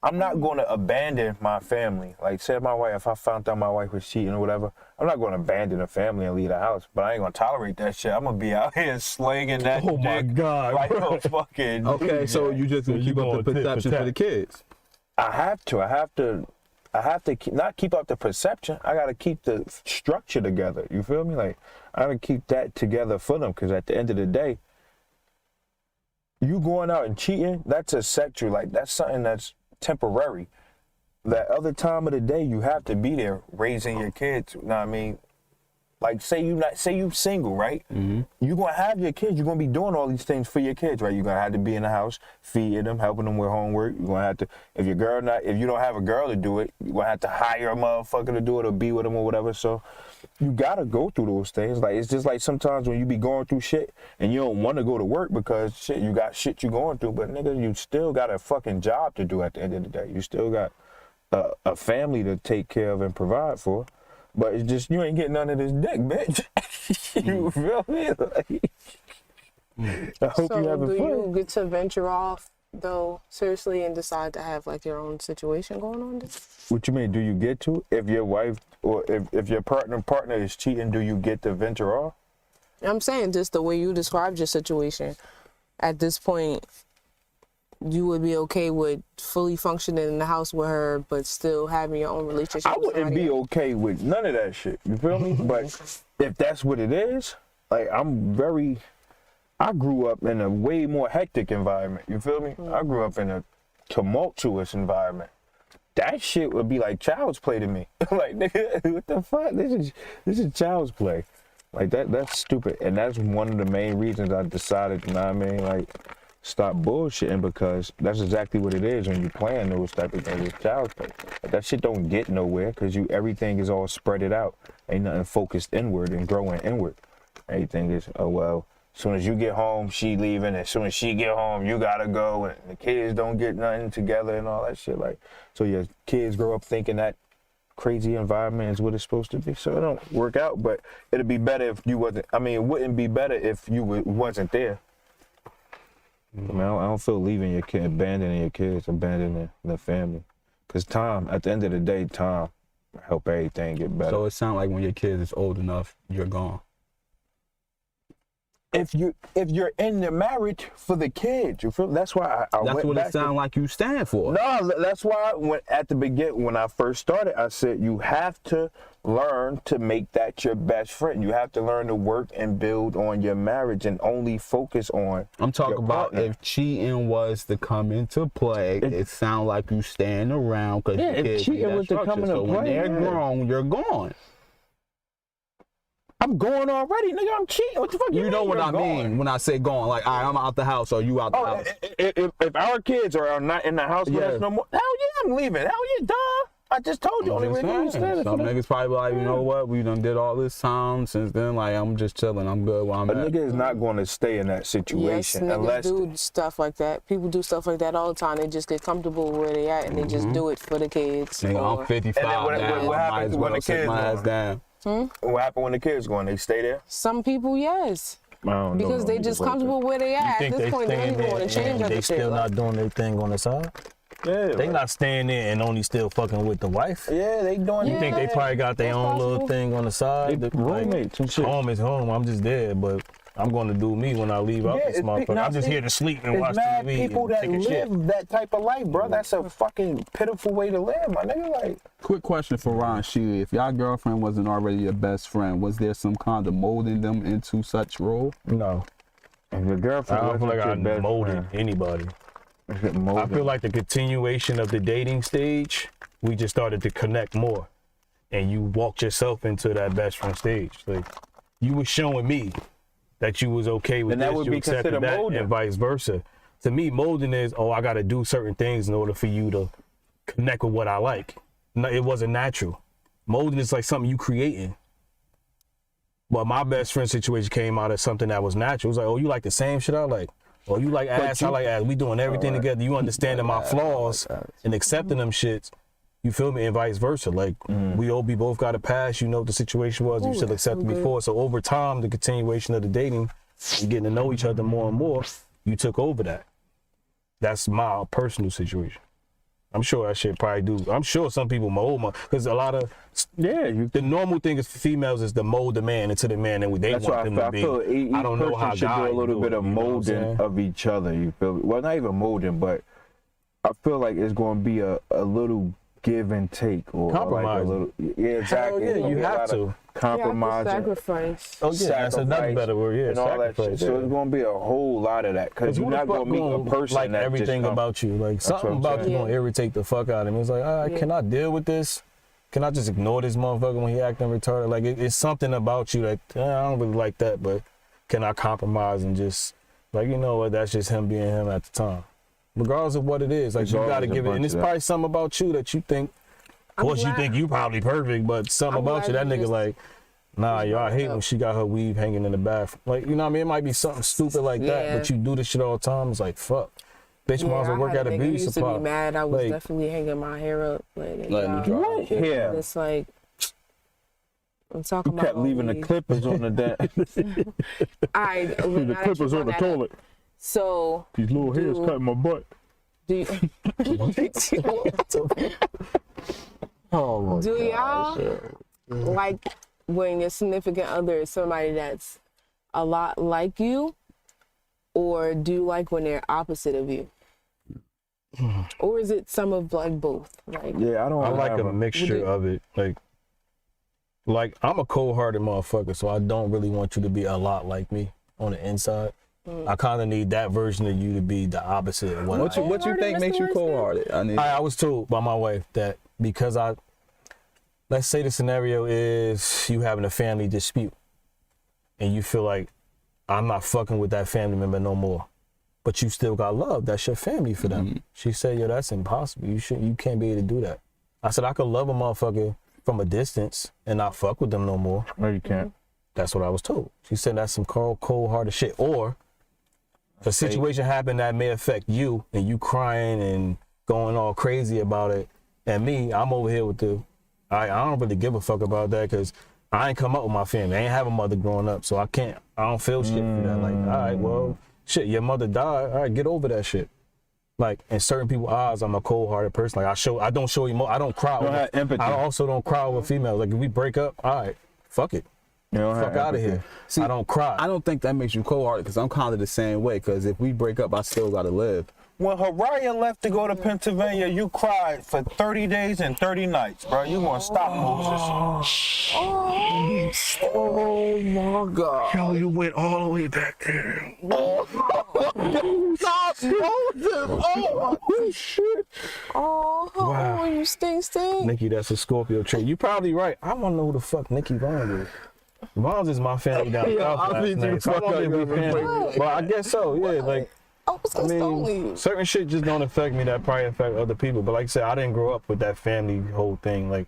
I'm not going to abandon my family. Like, say my wife, if I found out my wife was cheating or whatever, I'm not going to abandon the family and leave the house. But I ain't going to tolerate that shit. I'm going to be out here slinging that Oh my dick God, like bro. no fucking Okay, dude. so you just gonna keep up the perception for the kids. I have to not keep up the perception. I got to keep the structure together. You feel me? Like, I got to keep that together for them, because at the end of the day, you going out and cheating, that's a sexual, like, that's something that's temporary. That other time of the day, you have to be there raising your kids. You know what I mean? Like, say you single, right? Mm-hmm. You're going to have your kids. You're going to be doing all these things for your kids, right? You're going to have to be in the house, feeding them, helping them with homework. You're going to have to, if you don't have a girl to do it, you're going to have to hire a motherfucker to do it or be with them or whatever. So you got to go through those things. Like, it's just like sometimes when you be going through shit and you don't want to go to work because shit, you got shit you going through. But nigga, you still got a fucking job to do at the end of the day. You still got a family to take care of and provide for. But it's just, you ain't getting none of this dick, bitch. You feel me? Like, I hope you So having do fun. you get to venture off though, seriously, and decide to have like your own situation going on? What you mean, do you get to? If your wife or if your partner is cheating, do you get to venture off? I'm saying just the way you described your situation. At this point, you would be okay with fully functioning in the house with her, but still having your own relationship. I wouldn't be okay with none of that shit. You feel me? But if that's what it is, like, I grew up in a way more hectic environment. You feel me? I grew up in a tumultuous environment. That shit would be like child's play to me. Like, nigga, what the fuck? This is child's play. Like, that's stupid. And that's one of the main reasons I decided, you know what I mean, like, stop bullshitting, because that's exactly what it is when you playing those type of things. It's child's play. But that shit don't get nowhere, because everything is all spread it out. Ain't nothing focused inward and growing inward. Everything is, oh, well, as soon as you get home, she leaving. As soon as she get home, you gotta go. And the kids don't get nothing together and all that shit. Like, so your kids grow up thinking that crazy environment is what it's supposed to be. So it don't work out, but it'd be better if you wasn't. I mean, it wouldn't be better if you wasn't there. I mean, I don't feel leaving your kid, abandoning your kids, abandoning the family. Because time, at the end of the day, time help everything get better. So it sounds like when your kid is old enough, you're gone. If you're in the marriage for the kids, you feel? That's why I That's went what back it sounds like you stand for. No, that's why at the beginning, when I first started, I said you have to learn to make that your best friend. You have to learn to work and build on your marriage and only focus on. I'm talking your about partner. if cheating was to come into play, it sounds like you stand around because Yeah, your if kids cheating need that was to come structure. into So when play, they're yeah. grown, you're gone. I'm going already, nigga. I'm cheating. What the fuck? You know mean what you're I going? mean when I say gone. Like, all right, I'm out the house or you out the house. If our kids are not in the house with Yeah. us no more, hell yeah, I'm leaving. Hell yeah, duh. I just told you. Only reason you said it. Some niggas probably like, you know what? We done did all this time since then. Like, I'm just chilling. I'm good where I'm A at. nigga is not going to stay in that Yes, situation niggas unless. do stuff like that. People do stuff like that all the time. They just get comfortable where they at and they just do it for the kids. Nigga, or- I'm 55 And then what now. I might happens as when well the sit kids my ass gone? down. What happened when the kids going? They stay there? Some people, yes. I don't know Because no they niggas just like comfortable where they at. At this point, they don't even want to change and other they still shit. not doing their thing on the side? that. Yeah, They not staying there and only still fucking with the wife? Yeah, they doing. You think they probably got their That's own little possible. thing on the side? They roommates and shit. Home is home. I'm just there, but I'm going to do me when I leave out this motherfucker. I'm just here to sleep and watch mad TV people and that take a shit. live that type of life, bro. That's a fucking pitiful way to live, my nigga. Like, Quick question for Ron Sheely. If y'all girlfriend wasn't already your best friend, was there some kind of molding them into such role? No. If your I girlfriend don't feel wasn't like I your best molded friend, anybody. if it I molded- feel like the continuation of the dating stage, we just started to connect more. And you walked yourself into that best friend stage. Like, you were showing me that you was okay with Then that this, would you be accepted considered that, molding. and vice versa. To me, molding is, I got to do certain things in order for you to connect with what I like. No, it wasn't natural. Molding is like something you creating. But my best friend situation came out as something that was natural. It was like, oh, you like the same shit I like. Oh, you like ass, I like ass. We doing everything together. You understanding my flaws and accepting them shits. You feel me? And vice versa. Like, we both got a past. You know what the situation was. You still accepted before. So over time, the continuation of the dating, and getting to know each other more and more, you took over that. That's my personal situation. I'm sure that shit probably do. I'm sure some people mold because a lot of the normal thing is for females is to mold the man into the man that they That's why want them I to be. feel each I don't know person how should guys do a little bit of you know what I'm molding saying? of each other. You feel me? Well, not even molding, but I feel like it's going to be a little give and take, or like a Compromise. little. Yeah, exactly. yeah, It's gonna you be a have lot of to. compromise. Sacrifice. Oh yeah, that's another sacrifice better word. Yeah, and all that shit. sacrifice. So yeah. it's going to be a whole lot of that because you're who the not fuck going to meet a gonna person like that everything just about you. Like something what I'm about you saying. gonna irritate the fuck out of him. It's like, all right, can I deal with this? Can I just ignore this motherfucker when he acting retarded? Like it's something about you that I don't really like that, but can I compromise and just like, you know what? That's just him being him at the time, regardless of what it is. Like It's you got to always a give it, bunch and it's of that. probably something about you that you think. Of I'm course, you glad- think you probably perfect, but something I'm about you, glad that you nigga just- like. Nah, yo, I hate up. when she got her weave hanging in the bathroom. Like, you know what I mean? It might be something stupid like that, Yeah. but you do this shit all the time. It's like, fuck. Bitch, might as well work at a nigga beauty used to supply. be mad. I was Like- definitely hanging my hair up. Like, Letting it dry. What hair? It's like, I'm talking You about kept leaving the weave. clippers on the deck. All right, The clippers on the toilet. So, These little hairs Do- cutting my butt. do you, Oh, do y'all like when your significant other is somebody that's a lot like you, or do you like when they're opposite of you? Or is it some of like both? Like, Yeah, I don't I like have a mixture of it. Like I'm a cold-hearted motherfucker, so I don't really want you to be a lot like me on the inside. I kind of need that version of you to be the opposite of what What I you think Cold-hearted, makes Mr. you Winston? cold-hearted? I need. I was told by my wife that because let's say the scenario is you having a family dispute and you feel like I'm not fucking with that family member no more, but you still got love. That's your family for them. She said, yo, that's impossible. You can't be able to do that. I said, I could love a motherfucker from a distance and not fuck with them no more. No, you can't. That's what I was told. She said that's some cold-hearted shit. Or a situation happened that may affect you and you crying and going all crazy about it. And me, I'm over here with I don't really give a fuck about that because I ain't come up with my family. I ain't have a mother growing up, so I don't feel shit for that. Like, all right, well, shit, your mother died. All right, get over that shit. Like, in certain people's eyes, I'm a cold-hearted person. Like, I don't show emotion. I don't cry. You don't have empathy. I also don't cry with females. Like, if we break up, all right, fuck it. You don't have Fuck out of empathy. here. See, I don't cry. I don't think that makes you cold-hearted because I'm kind of the same way. Because if we break up, I still gotta live. When Hariah left to go to Pennsylvania, you cried for 30 days and 30 nights, bro. You gonna stop Moses. Oh my God! Yo, you went all the way back there. Oh shit! oh, you stink. Nikki, that's a Scorpio trait. You probably right. I want to know who the fuck Nikki Vaughn is. Vaughn's is my family down south. I last need you name, to so I fuck want up to be your family. What? Well, I guess so. Yeah, like I was I gonna stone mean, you. certain shit just don't affect me that probably affect other people. But like I said, I didn't grow up with that family whole thing. Like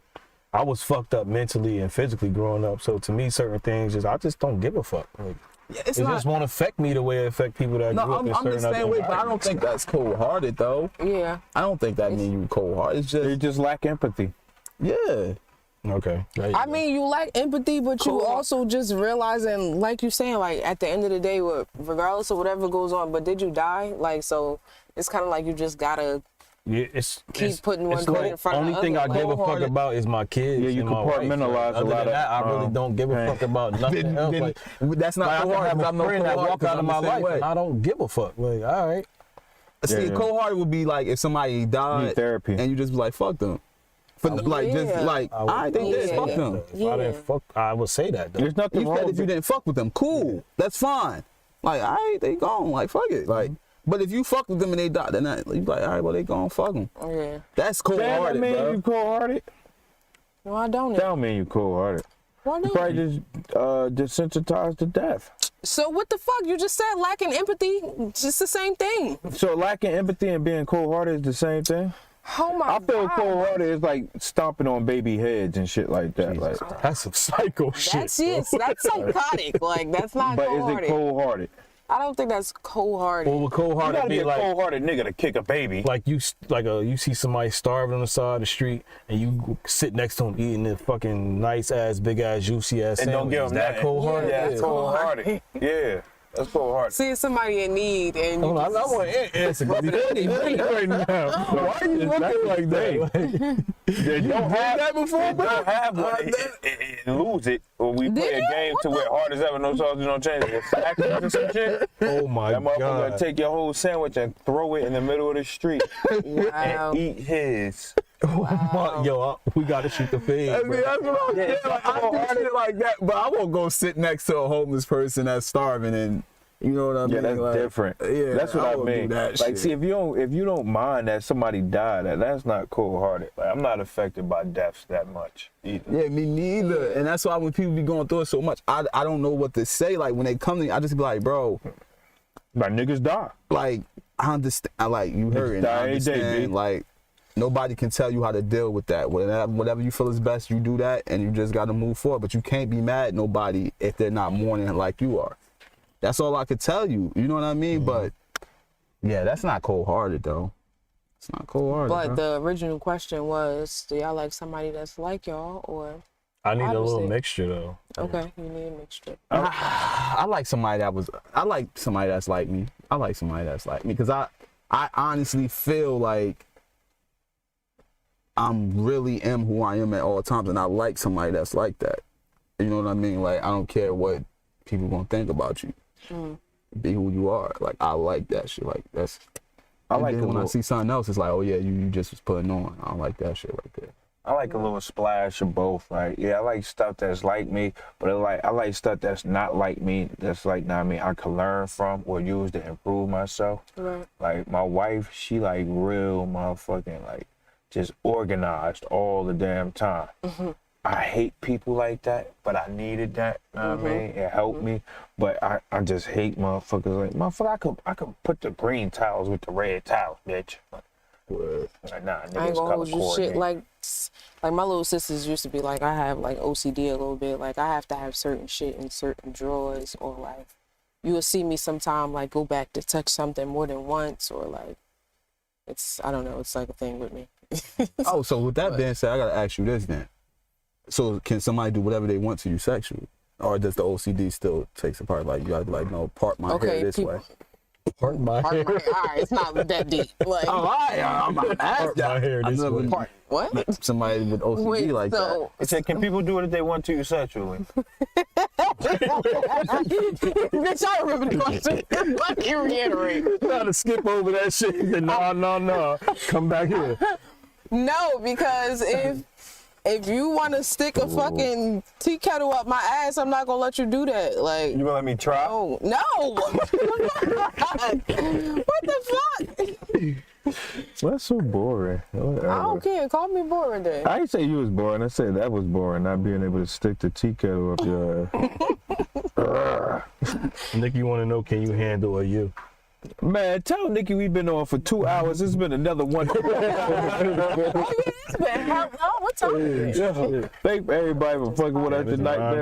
I was fucked up mentally and physically growing up. So to me, certain things I just don't give a fuck. Like, Yeah, it just won't affect me the way it affect people that No, grew up in I'm certain the other same way, but I don't environments. think that's cold-hearted though. Yeah. I don't think that means you cold-hearted. It's You just just lack empathy. yeah. Okay. There you I go. mean, you lack empathy, but you Cool. also just realizing, like you saying, like at the end of the day, regardless of whatever goes on, but did you die? Like, so it's kind of like you just gotta Yeah, keep putting one it's foot like, in front of the only thing I other. give a fuck Cold-hearted. about is my kids. Yeah, you and my wife. compartmentalize a Other lot than of, that, I really don't give a fuck about nothing else. then Like, that's not like, I cold can have hearted. a I'm no friend that cold walk out of my life, and I don't give a fuck. Like, all right. See, Yeah. cold hearted would be like if somebody died Need therapy. and you just be like, fuck them. For, like, just yeah. like, I think Yeah. this, fuck them. If I didn't fuck, I would say that though. There's nothing You wrong said with if you didn't fuck with them, cool, that's fine. Like, all right, they gone. Like, fuck it. Like, but if you fuck with them and they die, then you be like, all right, well, they gone, fuck them. Yeah. That's cold Damn, that hearted, mean bro. you cold-hearted? Why don't That it? don't mean you cold-hearted. Why You don't probably it? just desensitized to death. So what the fuck? You just said lacking empathy. Just the same thing. So lacking empathy and being cold-hearted is the same thing? Oh my I feel God. cold-hearted is like stomping on baby heads and shit like that. Like, That's some psycho shit. That's it. That's psychotic. Like that's not but is cold-hearted. it cold-hearted? I don't think that's cold-hearted. Well, with You cold-hearted gotta be be a like, cold-hearted nigga to kick a baby. like you see somebody starving on the side of the street, and you sit next to him eating this fucking nice ass, big ass, juicy ass And don't sandwich. give Is them that cold-hearted? Yeah, Yeah, that's cold-hearted. Yeah, that's cold-hearted. Seeing somebody in need and you Hold on, I want to answer because he's right now. Why are you looking like that? They don't have that before, they don't have one. It lose it. Or we play a Did game what to where hard as ever, no sausage, no change. It's accidents or some shit. Oh my That motherfucker god! gonna take your whole sandwich and throw it in the middle of the street Wow. and eat his. Yo, we gotta shoot the fade. I mean, that's what I'm saying. Like, I do shit like that, but I won't go sit next to a homeless person that's starving and you know what I mean? Yeah, that's like, different. Yeah, That's what I won't do mean. that Like, shit. see, if you don't mind that somebody died, that's not cold-hearted. Like, I'm not affected by deaths that much either. Yeah, me neither. And that's why when people be going through it so much, I don't know what to say. Like when they come to me, I just be like, bro, My niggas die. like I understand. Like you heard it. Die I every day, understand. B. Like nobody can tell you how to deal with that. Whatever you feel is best, you do that, and you just got to move forward. But you can't be mad at nobody if they're not mourning like you are. That's all I could tell you. You know what I mean? But yeah, that's not cold-hearted though. It's not cold-hearted. But bro. the original question was, do y'all like somebody that's like y'all or I need a little Obviously. mixture though. okay, you need a mixture. I like somebody that's like me. I like somebody that's like me because I honestly feel like I'm really am who I am at all times, and I like somebody that's like that. You know what I mean? Like I don't care what people gonna think about you. Be who you are. Like I like that shit. Like that's. I and like then a when I little- see something else, it's like, oh yeah, you just was putting on. I don't like that shit right there. I like a little splash of both. Like, yeah, I like stuff that's like me, but I like stuff that's not like me. That's like, nah, I mean, I can learn from or use to improve myself. Right. Like my wife, she like real motherfucking like just organized all the damn time. I hate people like that, but I needed that. You know what I mean? It helped me, but I just hate motherfuckers like motherfucker. I could put the green towels with the red towels, bitch. Like, nah, I ain't niggas gonna color hold you shit coordinate. like my little sisters used to be like I have like OCD a little bit. Like I have to have certain shit in certain drawers or like you will see me sometime like go back to touch something more than once or like it's I don't know, it's like a thing with me. Oh, so with that being said, I gotta ask you this then. So can somebody do whatever they want to you sexually? Or does the OCD still takes a part? Like you gotta be like, no, part my hair this way. Part my All hair. right, it's not that deep. Like I'm Part my hair this way. part what? somebody with OCD Wait, like so It said, can people do what they want to you sexually? bitch, I remember the question. Let me reiterate. Try to skip over that shit. He said, no. Come back here. No, because if you want to stick a fucking tea kettle up my ass, I'm not gonna let you do that. Like, You gonna let me try? oh no! What the fuck? That's so boring. I don't care. Call me boring then. I didn't say you was boring. I said that was boring, not being able to stick the tea kettle up your ass. Nikki, you want to know, can you handle a you? Man, tell Nikki we've been on for 2 hours. It's been another one. Oh yeah, it's been how long? What time is it? Thank everybody for fucking with us It's tonight, around. man.